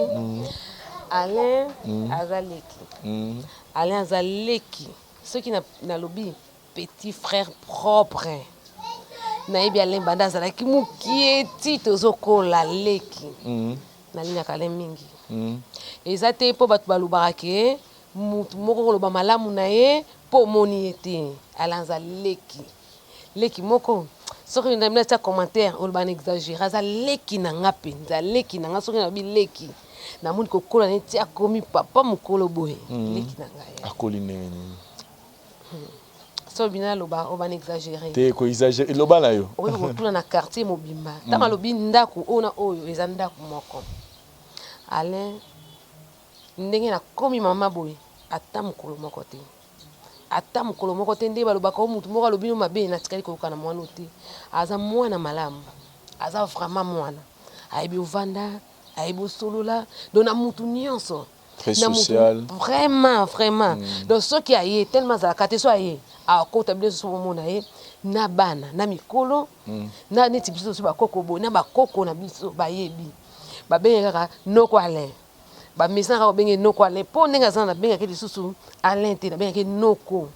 Alain Azaleki. Alain Azaleki, ceux qui na lobby petit frère propre. Naïbi Alain Banda Azaleki mukieti tozoko la leki. Na linya kale mingi. Ezate po batu balubarake mutu moko koloba malamu na ye po moni ete alanza leki moko soki ndamina ta commentaire oloba na exagérer aza leki na ngape nza leki na nga soki na bi leki na moni kokola neti akomi papa mokolo boye leki na nga akoli neni so bina loba oba na exagérer te ko exagérer loba na yo oyo kotuna na quartier mobimba tama lobi ndako ona oyo eza ndako moko Alain ndenge na komi mama boye ata mukolo moko te nde balobaka o mutu moko alobi no mabe na tikali koyoka na mwana te aza mwana malamu aza vraiment mwana ayebi ovanda ayebi osolola donc na mutu nyonso très social vraiment donc soki aye tellement azalaka te so aye akota biso so momona ye na bana na mikolo na neti biso so bakoko boye na bakoko na biso bayebi babenge kaka noko Alain bamesana kaka babenge noko Alain mpo ndenge aza na bengaki lisusu Alain te na bengaki noko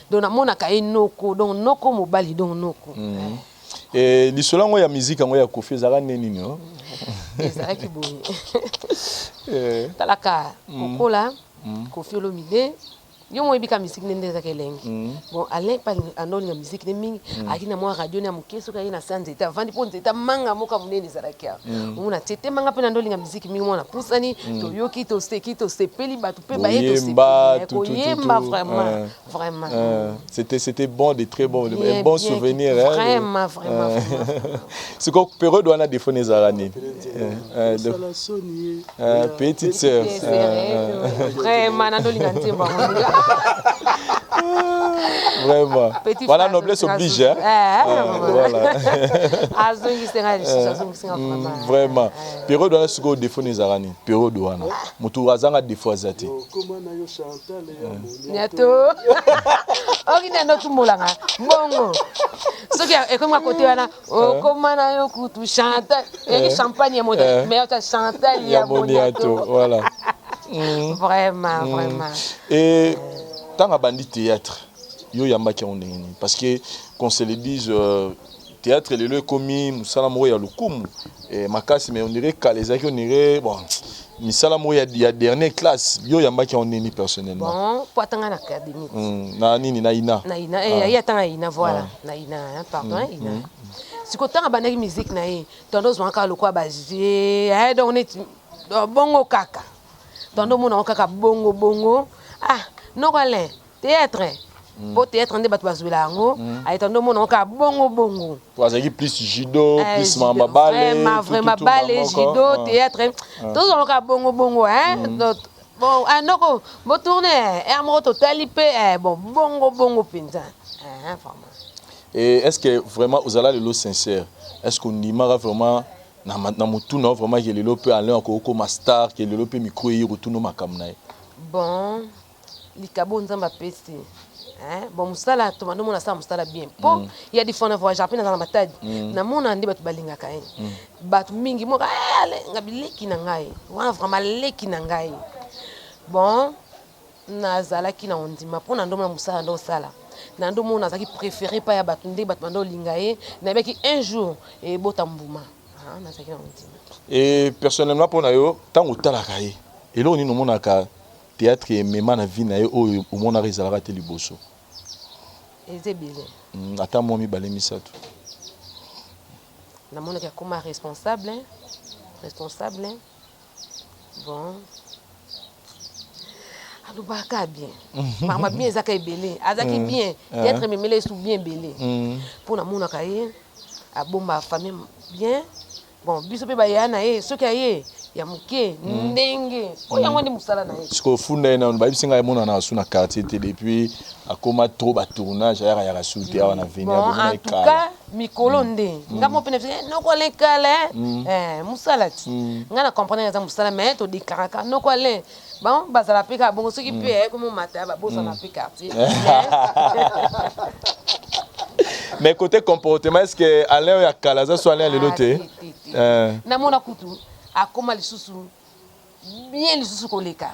donc namonaka ye noko donc noko mobali donc noko Et l'issola ngoya musique ngoya Kofi zara neni no. Ezalaki boye. Talaka kokola Kofi Olomide. Yo mo ebika musique nende za kelengi. Bon Alain pa anolinga musique ne mingi akina mo radio na mukeso ka ina sanze ta vandi ponze ta manga moka munene za rakia. Una tete manga pe anolinga musique mingi mona pusani to yoki to sepeli batu pe ba yeto sepeli. Ko yemba vraiment. C'était bon, de très bons bons souvenirs vraiment. C'est quoi période on a des phones zarani. Petite sœur. Vraiment anolinga ntemba. Vraiment. Voilà, noblesse oblige. Voilà. Vraiment. Période où on a des fois les arani. Période où on a. Mutu azanga des fois zati. Niato. Orina no tumolanga. Bongo. Ce qui est comme à côté wana. Oh comment na yo kutu chanta. Et champagne modèle. Mais on chanta il y a Niato. Voilà. Vraiment. Et tant à bandit théâtre, yo yamba qui on est parce que qu'on se le dise théâtre le lieu commis musalamu ya lukumu et makasi mais on dirait qu'les qui on dirait bon musalamu ya dernière classe yo yamba qui on est personnellement. Bon pour attendre l'académie. Na nini na ina. Il y a tant ina voilà na ina pardon ina. Si ko tant bandaki musique na yi tondos wanka lokwa baje donc on est bongo kaka. Tondo mona kaka bongo non quoi théâtre pour théâtre ndé batu bazwela ngo ay tondo mona kaka bongo parce plus judo plus mamba ballet vraiment ballet judo théâtre tous on kaka bongo bon anoko bo tourner mo total pe bon bongo pinza vraiment. Et est-ce que vraiment vous allez le sincère, est-ce qu'on imara vraiment na mutu na vraiment que le peut aller encore comme star que le peut micro y retourner makamna. Bon likabo nzamba pesi bon musala to mando mona sa musala bien po il y a des fois na voyage après na matadi na mona ndi batu balinga ka batu mingi mo ngabiliki na ngai wana vraiment leki na ngai bon nazala ki na ondima po na ndo mona musala ndo sala na ndo mona zaki préféré pa ya batu ndi batu mando linga na beki un jour et botambuma na zaki na ondima. Et personnellement pour nayo tant otalaka ye et là on ni no mona ka théâtre et même na vie na yo au mona rezalaka te liboso ezebile ata momi balé misato na mona ka comme responsable bon alubaka bien mama bien zaka ebele azaki bien théâtre memele sou bien belé pour na mona ka ye abomba famille bien bon biso pe ba yana ce ka ye ya muke ndenge o yango ndi musala na ye siko funda na ba bisinga mona na suna quartier te depuis akoma trop ba tournage ya rasuti ya na venir en tout cas mikolo nde ngamo pene noko le kale musala ti ngana comprendre za musala mais to dikaraka noko le bon bazala peka bongo soki pe comme mata ba bosa na pe quartier. Mais côté comportement est-ce que Alain ya kalaza so Alain le loté na mona kutu akoma lisusu bien lisusu koleka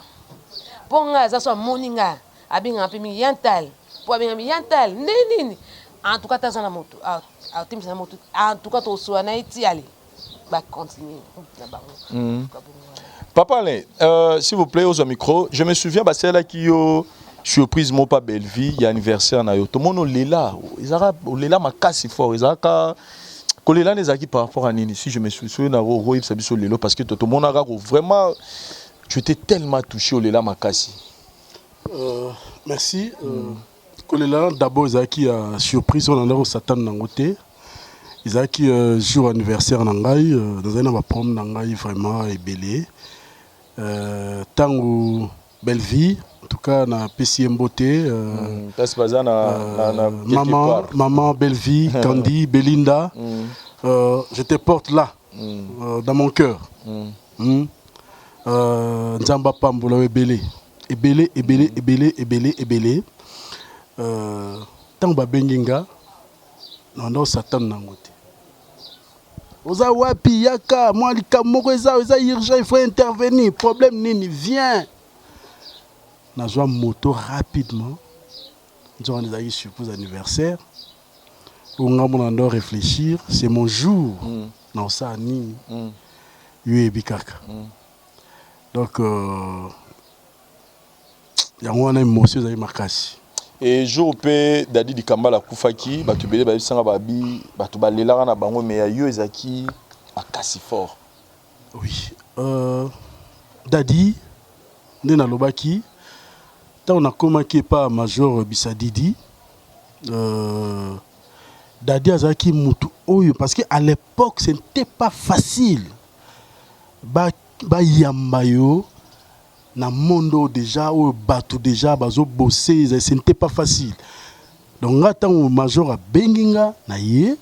ponga za so moninga abinga pe mi yantal po abinga mi yantal nini en tout cas tazana moto a timisa moto en tout cas to so na iti ali ba continuer na bango. Papa Alain s'il vous plaît aux micro je me souviens bah c'est là qui yo surprise mo pa belle vie il y a anniversaire na yo to mono lela ezaka lela makasi fort ezaka kolela les acquis par rapport à nini si je me souviens na ro yip sabiso lelo parce que to mona ga vraiment tu étais tellement touché au lela makasi. Merci kolela d'abord ezaki surprise on a au satan na ngote ezaki jour anniversaire na ngai dans un ba prom na ngai vraiment ebelé tango belle vie en tout cas na PCM beauté maman belle vie Candy Belinda je te porte là dans mon cœur nzamba pambola ebelé tango babenginga na satan na ngote oza wapi yaka moi likamoko eza urgent il faut intervenir problème nini viens nazwa moto rapidement nzonga ezalaki surprise anniversaire on doit réfléchir, c'est mon jour. Non, ça, ni. Donc, il y a une émotion qui m'a cassé. Et jour pe Dadi di Kambala Koufaki, tu belé ba sanga babi, tu balela na bango mais yo ezaki makasi fort. Oui. Dadi Nena Lobaki, on a commencé par Major Bissadidi. Dadi Azaki Moutou Oyo, parce qu'à l'époque, ce n'était pas facile. Ba Yambayo, na mondo déjà, ou bateau déjà, bazo bossé, ce n'était pas facile. Donc, quand on Major a Benginga, na ye,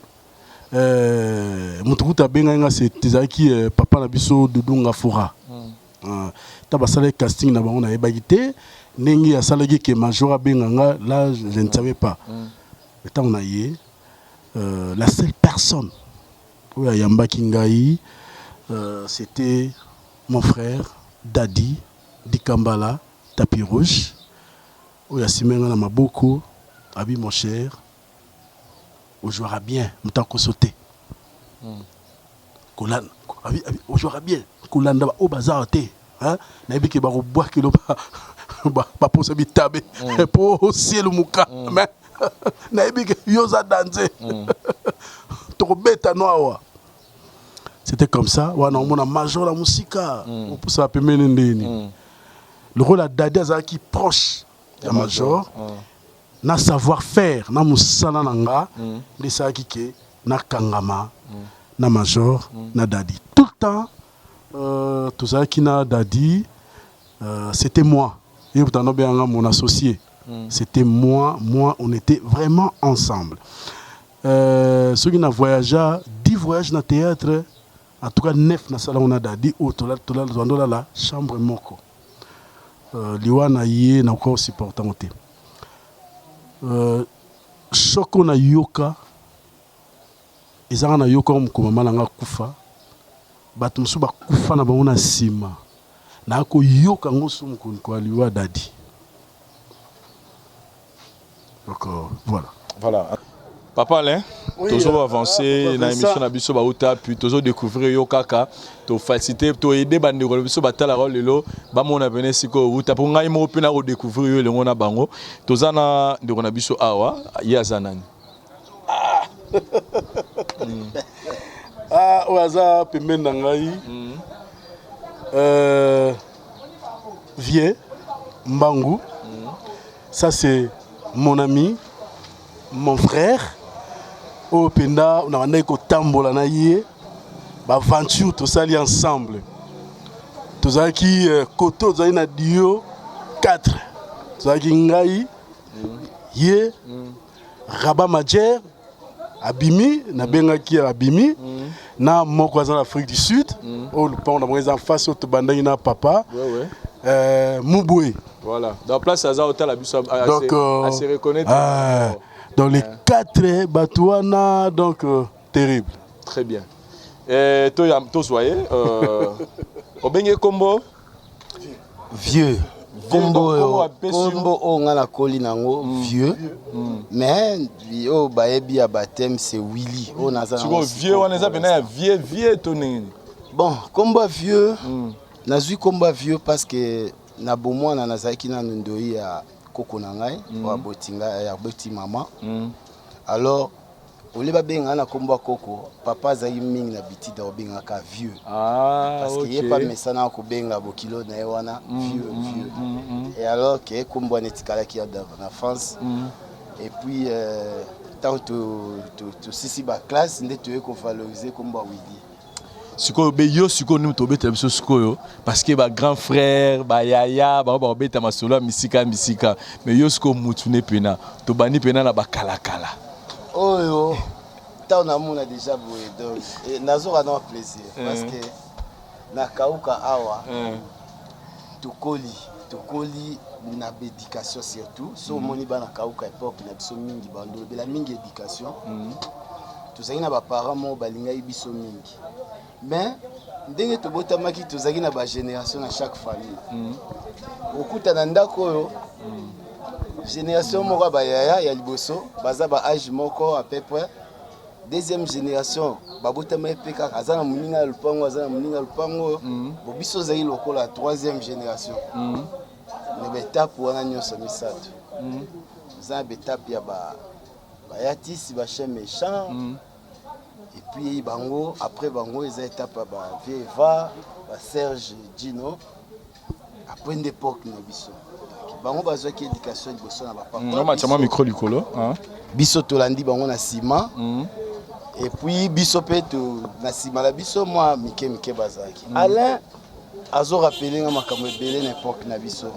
Moutou Benginga, c'était Zaki, papa Nabiso Dudunga Fora. Tabasale casting na bango na ebagité nengi ya salagi ke majora benganga là je ne savais pas. Étant on a yé la seule personne où ya yamba kingai c'était mon frère Dadi Dikambala Tapis Rouge où ya simenga na maboko abi mon cher on jouera bien mutako sauter. Kolan abi on jouera bien Kolanda au bazar té hein na biki ba ko boire kilo ba posa bitabe pour ciel muka mais na biki yoza danser to beta noa. C'était comme ça wana on a major la musique pour ça peut mener ndeni le rôle à Dadi Azaki proche ya major na savoir faire na musala nanga de ça ki na kangama na major na Dadi tout le temps. Tout ça qui n'a Dadi, c'était moi. Et mon associé. C'était moi, on était vraiment ensemble. Ceux qui n'ont voyagé, 10 voyages dans le théâtre, en tout cas 9 dans la salle, on a Dadi, dans la chambre moko. Liwana yé n'a encore supporté. Choko na yoka, ils ont yoka comme maman kufa. Bato musu bakufa na bango na sima na ko yoka ngoso mukuni kwa liwa Dadi. Donc voilà. Papa Alain, toujours avancer dans l'émission na biso ba uta puis toujours découvrir yo kaka, to faciliter, to aider bande ko biso batala rôle lelo, ba mona venir siko uta pour ngai mo pe na ko découvrir yo lengo na bango. Tozana ndeko na biso awa, yazanani. Au hasard, Vieux, Mbangu, ça c'est mon ami, mon frère. Au Penda, on a un écho tambola na yé, aventure tout ça ensemble. Tout ça qui koto, ça na dio 4. Tout ça qui ngai, yé, Rabat Madjer. Abimi, na benga qui Abimi, na moko en Afrique du Sud, au pont en face au Tobandai na papa, Mouboué. Voilà. Dans la place Azar Hotel à se reconnaître. Dans les 4 Batouana, donc terrible. Très bien. Et toi soyez, au Bengue Combo. Vieux. Combo on a la colline en vieux mais yo baebi abatem c'est Willy on a ça vieux on a ça vieux tonné bon combat vieux nazui combat vieux parce que na bomo na nazaki na ndoi ya koko na ngai wa botinga ya boti mama alors oleba benga na komba koko papa zayi mingi na bitida obenga ka vieux parce que yé pas mesana ko benga bokilo na wana vieux et alors que kombo netikala ki na France et puis tant to sisi ba classe ndete ko valoriser komba Willy siko be yo siko nous to beta biso siko yo parce que ba grand frère ba yaya ba beta masolo misika mais yo siko mutune pena to bani pena na ba kala oh yo, on a déjà voué donc et nazo a un plaisir parce que na kauka awa tokoli na éducation surtout so moni ba na kauka époque na biso mingi bando la mingi éducation tozaki na ba parents mo balinga biso mingi mais ndenge tobotamaki tozaki na ba génération à chaque famille okuta na ndako yo génération moko ba yaya ya liboso baza ba âge moko à peu près deuxième génération babotama epeka azana muninga lupango azana muninga lupango bobiso zai lokola troisième génération ne betape wana nyonso misato za betape ya bayatisi ba chien méchant et puis bango après bango eza étape ba Vieva ba Serge Dino après une époque na biso bango bazwa ki éducation liboso na papa on matama micro likolo biso tolandi bango na sima et puis biso pe to na sima la biso moi mike bazaki Alain azo rappeler nga makambo ebele na époque na biso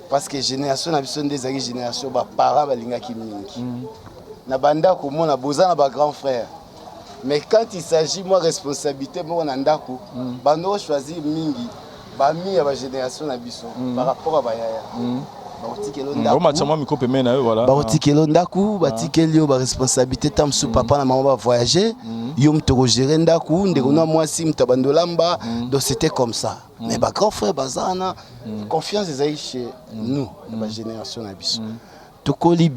parce que génération na biso ndezaki génération ba para balingaki mingi na banda ko mona boza na ba grand frère mais quand il s'agit moi responsabilité moi na ndako bando choisir mingi ba mi ya ba génération na biso par rapport à bayaya baotikelo ndaku batikeli yo baresponsabilité ta mosusu papa na mama bavoyage yo moto kogere ndaku ndeko na mwasi moto abandolamba donc c'était comme ça mais bagrand frère bazana confiance ezali chez nous na bagénération na biso tokoli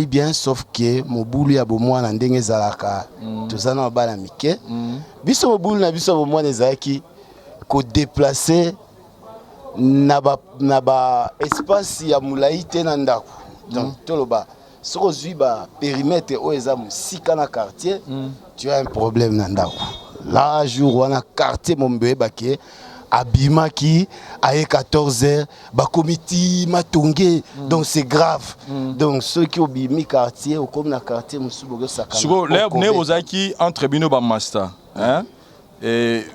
bien sauf que mobulu ya bomwana ndenge ezalaka toza na mabala mike biso mobulu na biso bomwana ezalaki kodéplacer na ba espace ya mulai te na ndako donc toloba soko zui ba périmètre o eza musika na quartier tu as un problème na ndako là jour wana quartier mombe baké abimaki à 14h ba comité matongé donc c'est grave donc ceux qui obimi quartier ou comme na quartier musubogo sakana siko le ne bozaki entre bino ba master hein et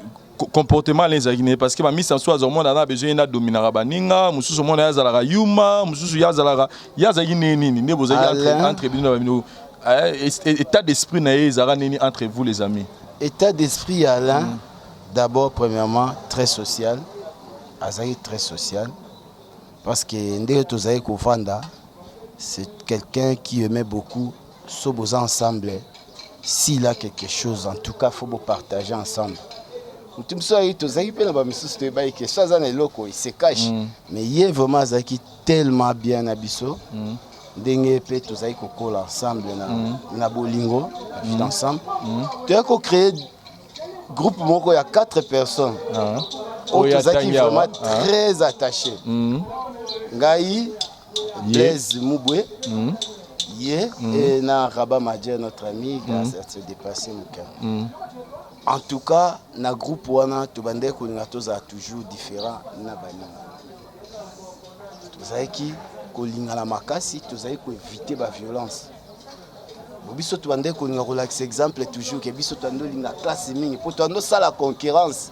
comportement les agné parce que ma mise en soi on a besoin de dominer baninga mususu mona yazala yuma mususu yazala nini ne bozaki entre bino état d'esprit na ezara nini entre vous les amis état d'esprit Alain d'abord premièrement très social azaki très social parce que ndé tozaki kovanda c'est quelqu'un qui aimait beaucoup soboza ensemble s'il a quelque chose en tout cas faut partager ensemble. Tout ça, il se cache. Mais il est vraiment tellement bien abisso. Dengue pe tous aïe coco ensemble na bolingo ensemble. Tu as créé groupe moko il y a 4 personnes. Tous aïe vraiment très attachés. Ngai Blaise Mouboué. Et na Rabat Madjer notre ami qui a dépassé mon cœur. En tout cas, na groupe wana tobande ko ngatoza toujours différent na baninga. Tozaki ko lingala makasi, tozaki ko éviter ba violence. Biso tobande ko relax exemple toujours que biso tando linga classe mingi pour tando ça la concurrence.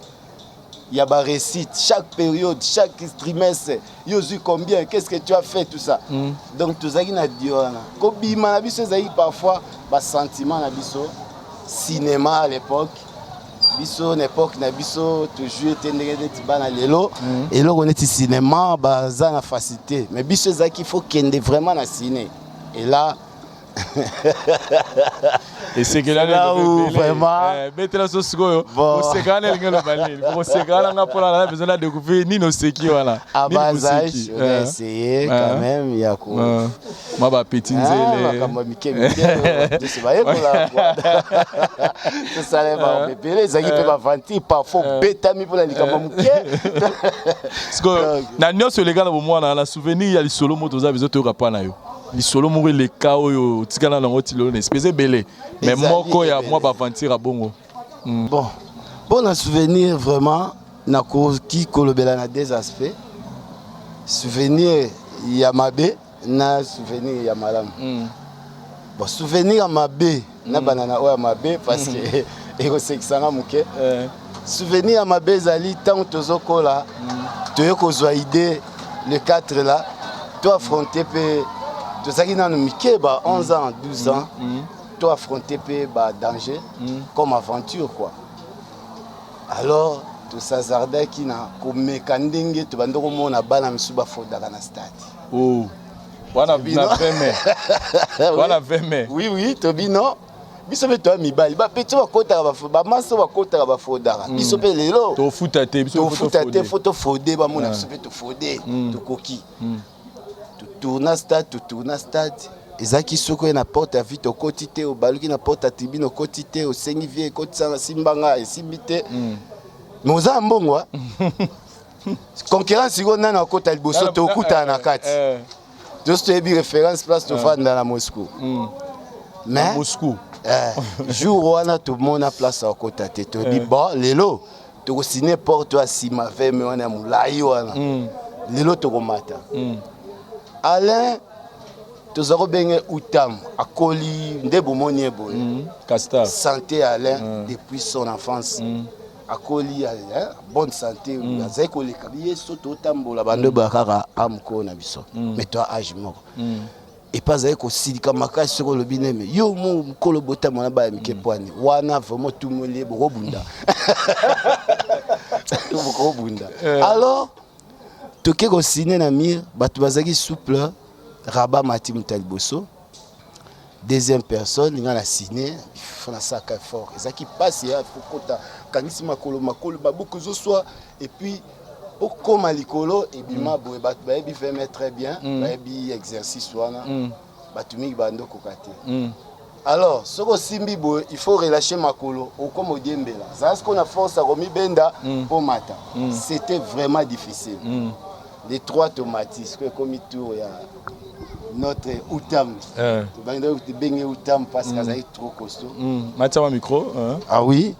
Il y a ba récite chaque période, chaque trimestre, yo zu combien, qu'est-ce que tu as fait tout ça. Donc tozaki na diona. Ko bima na biso zaki parfois ba sentiment na biso cinéma à l'époque. Biso n'époque na biso toujours était ndenge bana lelo et là on est cinéma baza na facilité mais biso zaki faut kende vraiment na ciné et là et c'est que là vraiment betela so sikoyo c'est quand elle ngelo balil ko c'est quand na pola na besoin de découvrir ni no seki wala à bas âge on a essayé quand même il y a quoi ma ba petit nzele kama mike je sais pas là ça ça va bébé zaki pe ba vanti parfois beta mi pour la likama muke siko na nyonso les gars na bomwana na souvenir ya lisolo moto za besoin to rapa na yo lisolo moko le kao yo tikana na ngoti lo na espèce belé mais moko ya moi ba vantir à bongo bon un souvenir vraiment na ko ki kolobela na deux aspects souvenir ya mabe na souvenir ya malamu bon souvenir ya mabe na banana o ya mabe parce que eko sekisanga muke souvenir ya mabe zali tant tozokola toye kozwa idée le 4 là to affronter pe tozaki nanu mike ba 11 ans 12 ans to affronter pe ba danger comme aventure quoi alors to sazardaki na komeka ndenge to bandoko mona bana misu ba fodaka na stade wana veme wana veme oui tobino biso pe to mibali ba pe to bakota ba maso bakota ba fodaka biso pe lelo to futa te biso photo fodé ba mona biso pe to fodé to koki to tourna stade ezaki soko na porte à vite au quotité au baluki na porte à tribune au quotité au sengi vie kotisa simbanga esimbite mais oza mbongo concurrence iko nana okota liboso to okuta na kati juste ebi référence place to fanda na Moscou mais Moscou jour wana to mona place à okota te to bi bon lelo to ko signer porte à sima veme wana mulai wana lelo to ko mata Alain tozako benge utam akoli ndebo monie boye Casta santé Alain depuis son enfance akoli bonne santé azai ko leka biye soto tambola bando bakaka amko na biso mais toi âge moko et pas azai ko silika makasi soko lobine me yo mo kolo bota mona ba mike poani wana vraiment tout molie boko bunda boko bunda alors toke ko signer na mir batu bazaki souple Rabat Mati Mutaliboso. Deuxième personne, il a signé, il faut la sac fort. Et ça qui passe, il faut que Kanisi Makolo, Babouko soit, et puis, au Koma Likolo, et Bima Boé, Babi fait très bien, Babi exercice, Batumi Bando Kokate. Alors, ce que Simbi Boé, il faut relâcher Makolo, au Komo Diembela. C'est ce qu'on a force à Romi Benda pour Mata. C'était vraiment difficile. Les trois tomatis, comme il tourne, notre Outam. Bengue Outam parce que ça est trop costaud. Matin au micro. Ah oui.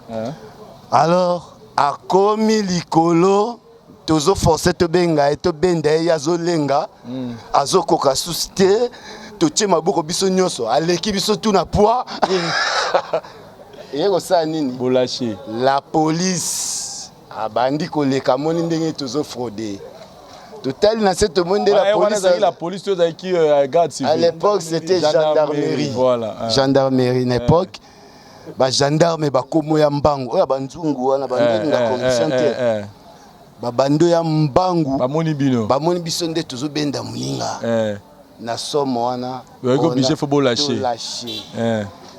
Alors, à Komi Likolo, tozo forcé to benga et to benda ya zo lenga, azo koka susté, to tchema boko biso nyoso, aleki biso tout na poids. Et ça nini? Bolaché. La police a bandi koleka moni ndenge tozo fraudé. Total dans cette monde la police qui garde civil. À l'époque c'était gendarmerie. Voilà. Gendarmerie à l'époque. Ba gendarme ba komo ya mbangu. Oya banzungu wana bandinga na condition te. Ba bando ya mbangu. Ba moni bino. Ba moni biso nde tozo benda muninga. Na somo wana. Ba ko obligé faut lâcher.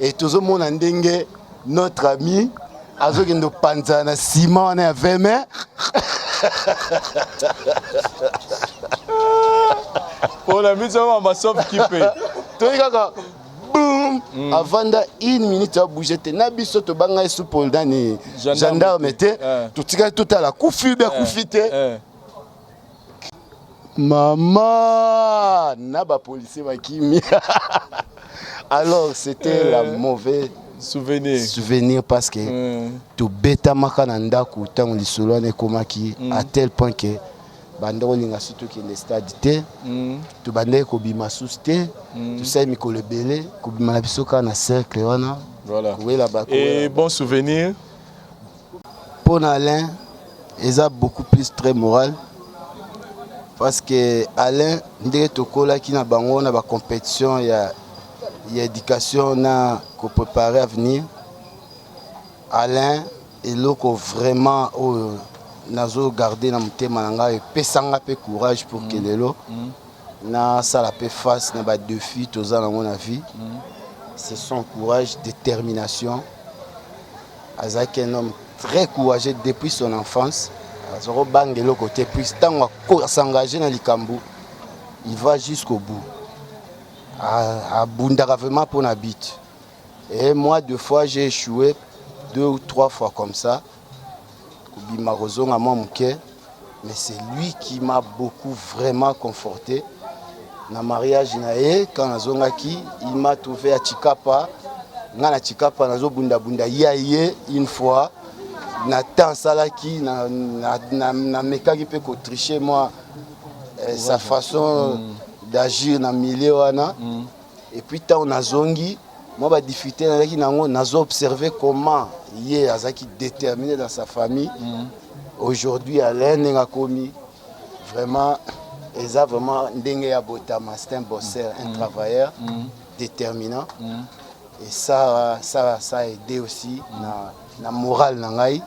Et tozo mona ndenge notre ami azokendo panza na ciment wana ya veme. On a mis ça en massif qui paye. Boum! Avant une minute à bouger, na biso to banga sous poldani gendarme te tout tika tout à la kufi be kufite. Maman, na ba policier ba kimi. Alors c'était la mauvaise souvenir parce que to beta makana ndako tant lisolo ne komaki à tel point que bando linga surtout que le stade te to bande ko bima susté to sai mikolo belé ko bima na biso kana cercle wana voilà et bon souvenir pour Alain ils a beaucoup plus très moral parce que Alain ndenge to kola ki na bango na ba compétition ya éducation na ko préparer à venir Alain et loko vraiment nazo garder na mutema nanga et pesanga pe courage pour que lelo na sala pe face na ba défi toza na mon avis c'est son courage détermination azaki un homme très courageux depuis son enfance azoro bangelo côté puis tant s'engager dans likambu il va jusqu'au bout à bundaka vraiment pour la bite et moi 2 fois j'ai échoué 2 ou 3 fois comme ça mais c'est lui qui m'a beaucoup vraiment conforté na mariage nae quand nazongaki il m'a trouvé à Chikapa ngana Chikapa nazo bunda yaye une fois na temps salaki na mekaki pe ko tricher moi sa façon d'agir na milieu wana et puis tant nazongi moi ba difficulté nalaki nango nazo observer comment hier azaki déterminé dans sa famille aujourd'hui Alain nga komi vraiment eza vraiment ndenge ya botama c'est un bosseur un travailleur déterminant et ça a aidé aussi na morale na ngai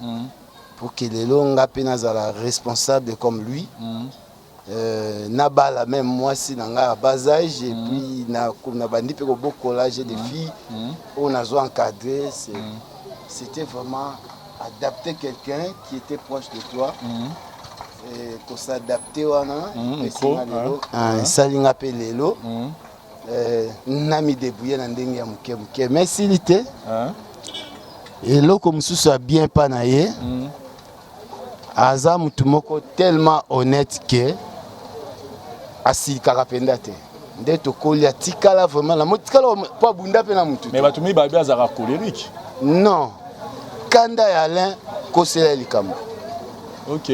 pour que lelo nga pe nazala responsable comme lui Nabala même moi si nanga à bas âge et puis na bandi pe ko bokola j'ai des filles on a encadré c'était vraiment adapter quelqu'un qui était proche de toi et qu'on s'adapter wana et salinga pe lelo nami débrouillé na ndenge ya muke muke mais silité eloko mosusu ya bien pa na ye aza mutu moko tellement honnête que asilikaka mpenza te nde tokoli atikala vraiment la motikala po abunda mpe na mutu mais bato mi babi azalaka colérique non kanda ya Alain kosela likambo ok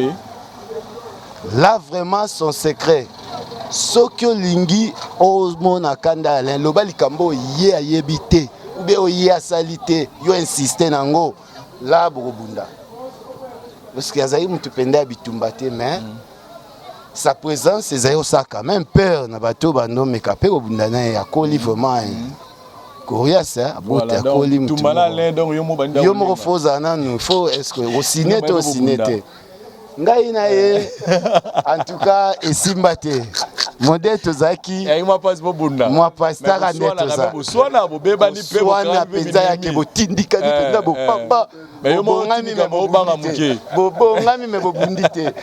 là vraiment son secret soki olingi omona kanda ya Alain loba likambo ye ayebi te ou bien oye asali te yo insiste nango là bokobunda parce que azali mutu mpenza ya bitumba te mais sa présence ezali osaka même peur na bato bandomeka mpe kobunda na ye akoli vraiment coriace abota akoli mutu yo moko fo ozala nanu fo estce osine te osine te ngai na ye en tout cas esimba te modèle tozalaki mwa pastaka nde tozaswana mpenza yake botindikani mpenza bopamba bobongami me bobundi te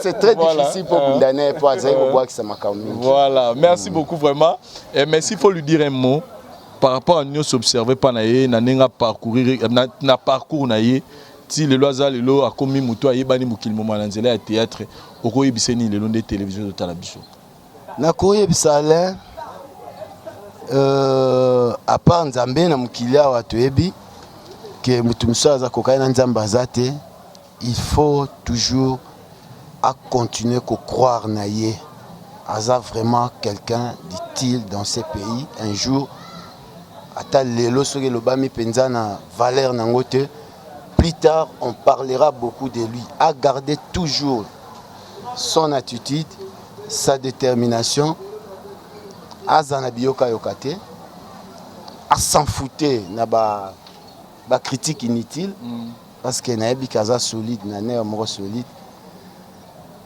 c'est très difficile pour bundane po azali kobwakisa makambo mingi. Voilà, merci beaucoup vraiment et merci, il faut lui dire un mot par rapport à nous observer par naie na nenga parcourir na parcours naie si le loisir le lo a commis muto ayebani mukili mo manzela ya théâtre okoyebiseni le long des télévisions de Talabiso na koyebisa Alain à part Nzambe na mukili awa toyebi que mutu muso aza kokaya na Nzambe azate il faut toujours à continuer à croire naie aza vraiment quelqu'un dit-il dans ces pays un jour ata lelo soki lobami penza na valeur nangote. Plus tard, on parlera beaucoup de lui. À garder toujours son attitude, sa détermination, à Zanabiyoka Yokate, à s'en foutre na ba critique inutile, parce que Naebi Kaza solide, Nané Amoro solide,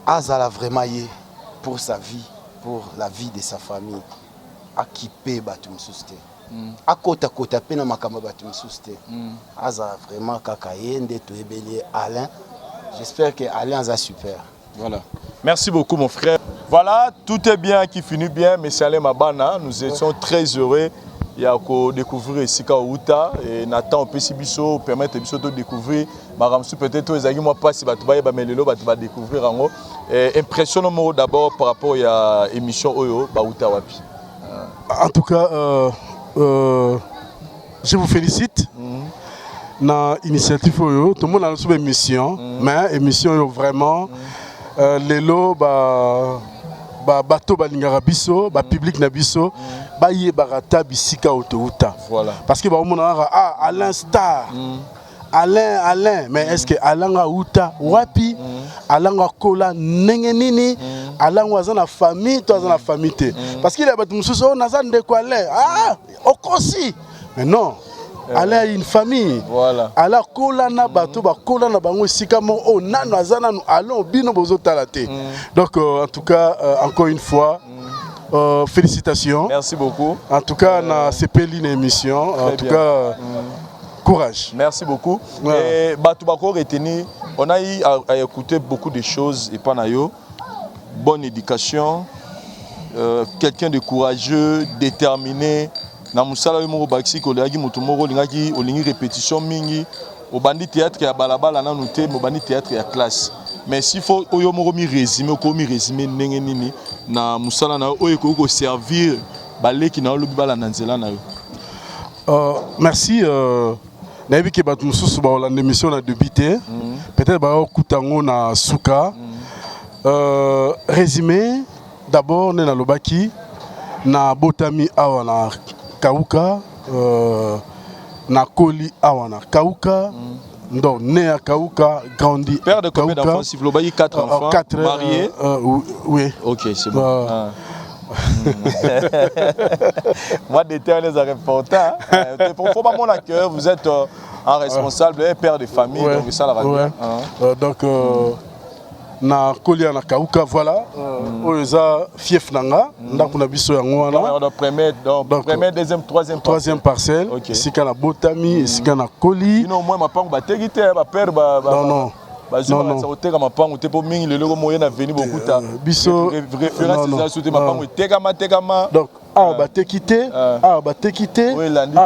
à Zala vraiment yé pour sa vie, pour la vie de sa famille, à qui paie Batum Souste. À côté pe na makambo bato misusu te aza vraiment kaka ye nde toyebeli Alain. J'espère que Alain aza super. Voilà, merci beaucoup mon frère. Voilà, tout est bien qui finit bien. Monsieur Alain Mabana, nous étions très heureux il y a découvrir ici Outa et Nathan Pesibiso permettre biso de découvrir maramsu peut-être aux amis moi pas si bato ba melelo bato ba découvrir ngo impressionnant d'abord par rapport à émission Oyo Bauta Wapi. En tout cas je vous félicite na initiative Oyo tout le monde a une émission mais émission vraiment lelo bato balingaka biso public na biso bayebaka bisika otouta parce que baomonaka Alain star Alain mais est-ce que Alain a outa wapi Alain a kola ndenge nini Alain waza na famille toi na famille te parce qu'il y a bato mususu naza ndeko Alain okosi mais non Alain a une famille ala kola na bato ba kola na bango sika mo nano azana allons bino bozo talate donc en tout cas encore une fois félicitations. Merci beaucoup. En tout cas na CPL une émission en tout cas courage. Merci beaucoup. Et bato bako retenu on a eu à écouter beaucoup de choses et panayo bonne éducation quelqu'un de courageux déterminé. Na musala yo moko bakisi ko leaki mutu moko lingaki olingi répétition mingi obandi théâtre ya balabala na noté mobandi théâtre ya classe mais s'il faut oyo moko mi résumé ko mi résumé ndenge nini na musala na oyo ko servir baleki na lobi bala na nzela na yo. Merci na yebi ke batu mususu ba olanda émission na débité peut-être ba okutango na suka résumé d'abord na lobaki na botami awa na Kauka, Nakoli Awana Kauka, donc né à Kauka, grandi. Père de combien d'enfants? Si vous avez 4 enfants, 4 mariés. Oui. Ok, c'est bon. Moi, d'éternel reporter. Pour faut pas mon accueil, vous êtes un responsable, père de famille, donc ça la radio. Donc na kolia na Kauka voilà oza fief nanga ndako na biso yango wana on premier deuxième troisième parcelle sika na botami sika na koli sinon moi mapango bateki te ba père ba non Bazo na oteka mapango te po mingi lelo ko moyen na venir beaucoup ta. Biso référence za soute mapango teka ma. Donc ba te quitter, ba te quitter,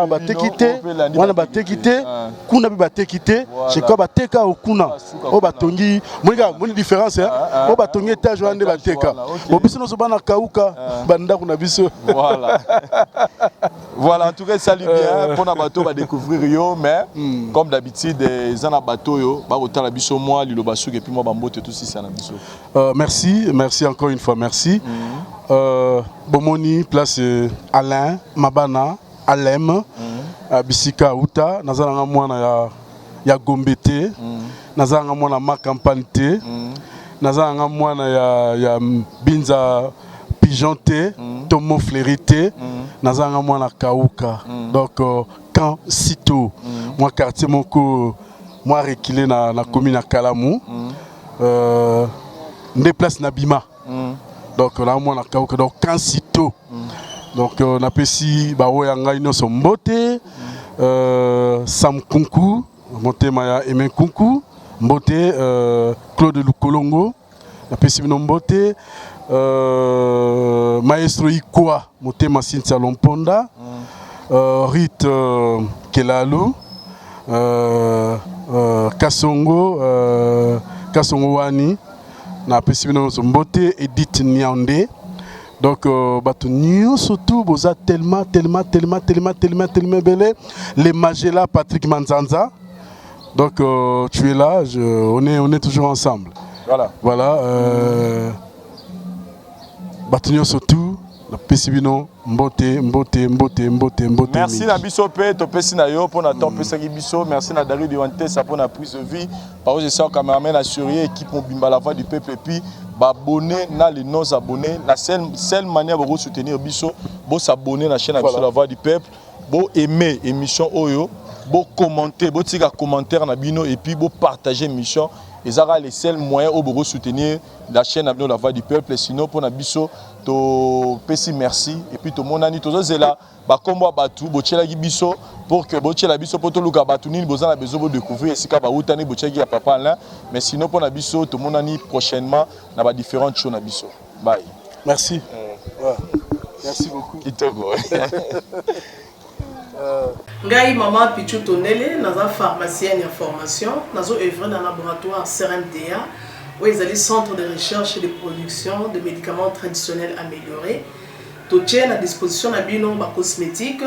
ba te quitter, wana ba te quitter, kuna ba te quitter, chez quoi ba teka okuna. O ba tongi, moni différence hein. O ba tongi étage wana ba teka. Bo biso no so bana kauka, banda kuna biso. Voilà. Voilà, en tout cas, salut bien. Pour les bateaux, on va découvrir yo, mais comme d'habitude, les gens bateau yo, bah autant la biso moi, lilo basou et puis moi bambo tout si ça na biso. Merci encore une fois, merci. Bomoni place Alain Mabana Alem Bisika Uta, nazanga mwana ya Gombete, nazanga mwana Makampante, nazanga mwana ya Binza Pigeonté, Tomo Flérité, nazanga mwana Kauka. Donc quand sitôt moi quartier moko moi reculé na commune à Kalamou, déplace Nabima. Donc là mwana Kauka donc quand sitôt. Donc on a pesi ba oyanga ino sombote Sam Kunku, monté maya Emen Kunku, mbote Claude Lukolongo, na pesi bino mbote Maestro Ikwa, Motema Cynthia Lomponda, Rite Kelalo, Kasongo Wani, na Pessimino Mbote, Edith Nyande. Donc, Batunio surtout, boza tellement belé. Les Magella, Patrick Manzanza. Donc, tu es là, on est toujours ensemble. Voilà. Batunio surtout, la Pessimino, Mbote. Merci na biso pe, to pesi na yo pour na temps pesa ki biso. Merci na Dario Diwante ça pour na prise de vie. Par exemple, je suis cameraman assuré équipe Mobimba la voix du peuple et puis ba abonner na les non abonnés. La seule manière pour soutenir biso, bo s'abonner na chaîne biso la voix du peuple, bo aimer émission oyo, bo commenter, bo tika commentaire na bino et puis bo partager émission. Et ça sera les seuls moyens pour soutenir la chaîne La Voix du Peuple. Sinon, pour Nabiso, to pesi merci. Et puis, to monani, to zela, ba kombo batu, bochela gibiso, pour que bochela biso, pour to luka batu, ni besoin de découvrir, et si ka ba outani, bochela papa là. Mais sinon, pour Nabiso, to monani prochainement, na ba différentes choses Nabiso. Bye. Merci. Merci beaucoup. Ngai maman Pichu Tonele, naza pharmacienne en formation, nazo œuvre dans le laboratoire CRMTA, où ils allaient centre de recherche et de production de médicaments traditionnels améliorés. Tout tient à disposition de bino ba cosmétiques,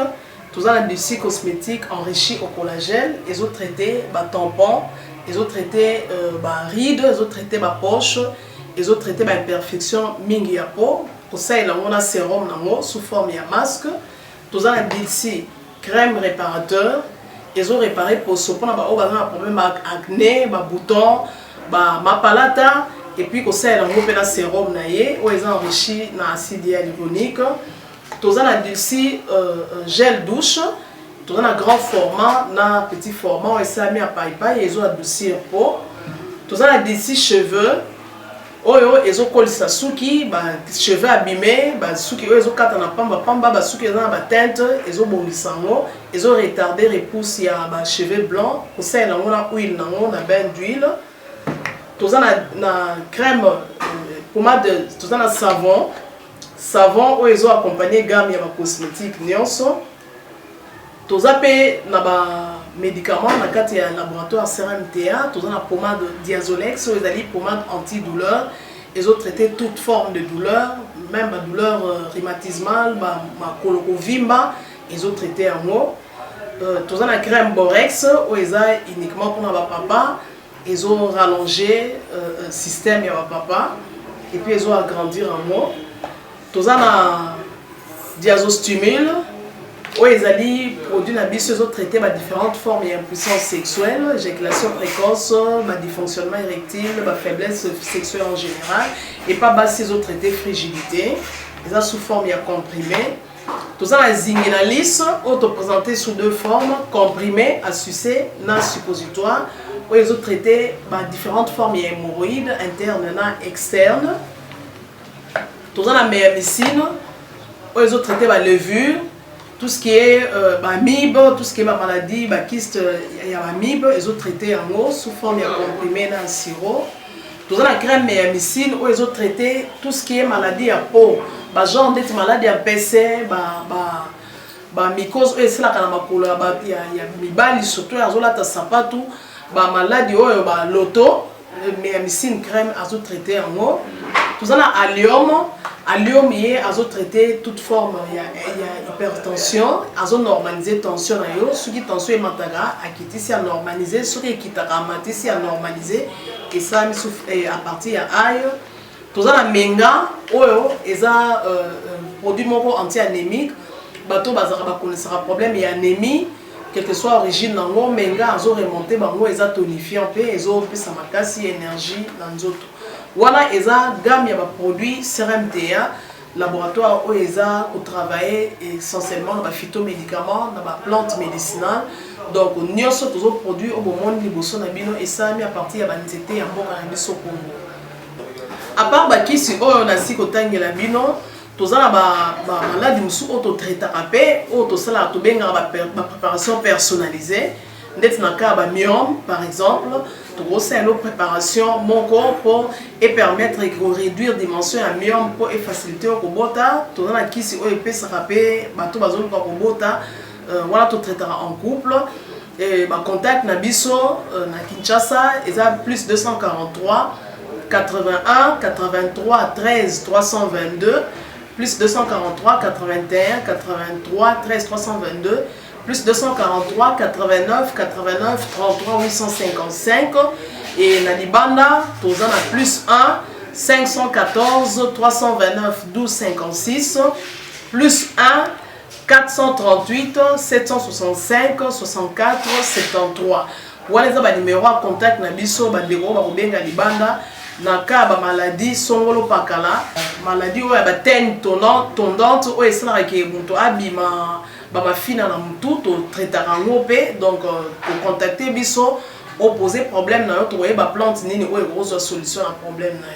tout ça l'industrie cosmétique enrichie au collagène, ils ont traité ba tampons, ils ont traité ba rides, ils ont traité ba poche, ils ont traité ba imperfection mingi ya peau, pour ça il a un sérum nango sous forme de masque, tout ça l'industrie crème réparateur, ils ont réparé pour ce qu'on a un problème avec acné, boutons, mapalata, et puis qu'on sait un sérum naïe, où ils ont enrichi dans l'acide hyaluronique. Tous en a aussi gel douche, tous en a grand format, dans petit format, et ça a mis à paille, ils ont adouci un pot. Tous en a aussi cheveux. Ils ont collé sa souki, cheveux abîmés, souki ils ont quatre pamba, souki ils ont ba teinte, ils ont bomisango, ils ont retardé repousse ya cheveux blancs, pour ça ils ont huile nango na bain d'huile. Tous en na crème pommade, tous en a savon où ils ont accompagné gamme ya cosmétique nyonso. Tous en pe na ba médicaments dans le cadre du laboratoire CRMTA, tous en a pommade Diazolex, ils ont pommade antidouleur, ils ont traité toute forme de douleur, même la douleur rhumatismale, ma colorovimba, ils ont traité en haut. Tous en a crème Borex, où ils ont uniquement pour ma papa, ils ont rallongé le système de papa, et puis ils ont agrandi en haut. Tous en a Diazostimule, où ils ont produit ils ont traité différentes formes d'impuissance sexuelle, éjaculation précoce, dysfonctionnement érectile, faiblesse sexuelle en général, et pas ils ont traité frigidité, ils ont sous forme comprimée. Tout ça, la zinginalis, présenté sous deux formes, comprimé à sucer, non suppositoire, où ils ont traité différentes formes d'hémorroïdes internes et externes. Tout ça, la méamycine, où ils ont traité levure. tout ce qui est amibe, tout ce qui est maladie, kyste, il y a amibe, ils ont traité en eau sous forme de comprimé dans le sirop. Tout ça, la crème et mycine, où ils ont traité tout ce qui est maladie à peau, genre d'être maladie à PC, mycose, c'est là qu'il y a mibali, surtout, ils ont là, sapatu, maladie, l'auto, mais mycine crème, ils ont traité en eau. Tout ça, allium, il y a traité toute forme, il y a hypertension, ils ont normalisé tension, ce qui tension est mataga, qui est normalisé, ce qui est normalisé, et ça à partir de aïe. Tout ça, la menga, ils ont produit anti-anémique, bateau connaissera problème et anémie, quelle que soit l'origine, menga, ils ont remonté, ils ont tonifié un peu, ils ont plus de énergie dans les autres. Voilà, ils ont gamme de produits CRMTA, laboratoire où ils ont travaillé essentiellement dans les phytomédicaments, dans les plantes médicinales. Donc, nous avons tous les produits au moment où et ça mis à partir de l'anxiété et en Congo. À part qui si on a si côté la bino, tous les maladies qui sont auto-traités, la préparation personnalisée. Dans le cas de myome, par exemple, c'est une préparation mon corps pour permettre de réduire la dimension de myome pour faciliter le robota. Tout le monde qui si peut se rappeler, voilà, tout traitera en couple. Et contact Nabiso, na Kinshasa, ils ont plus 243 81 83 13 322, plus 243 81 83 13 322. Plus 243 89 89 33 855 et Nalibanda, tous en a plus 1 514 329 12 56 plus 1 438 765 64 73. Voilà les numéros à contact na biso bandeko ba kobenga libanda na ka ba maladie songolo pakala maladie oya ba tene tondante o esala ke muntu abima ba fina na mutu to traitera ngope donc pour contacter biso opposer problème na yo to ba plante nini o solution à problème na yo.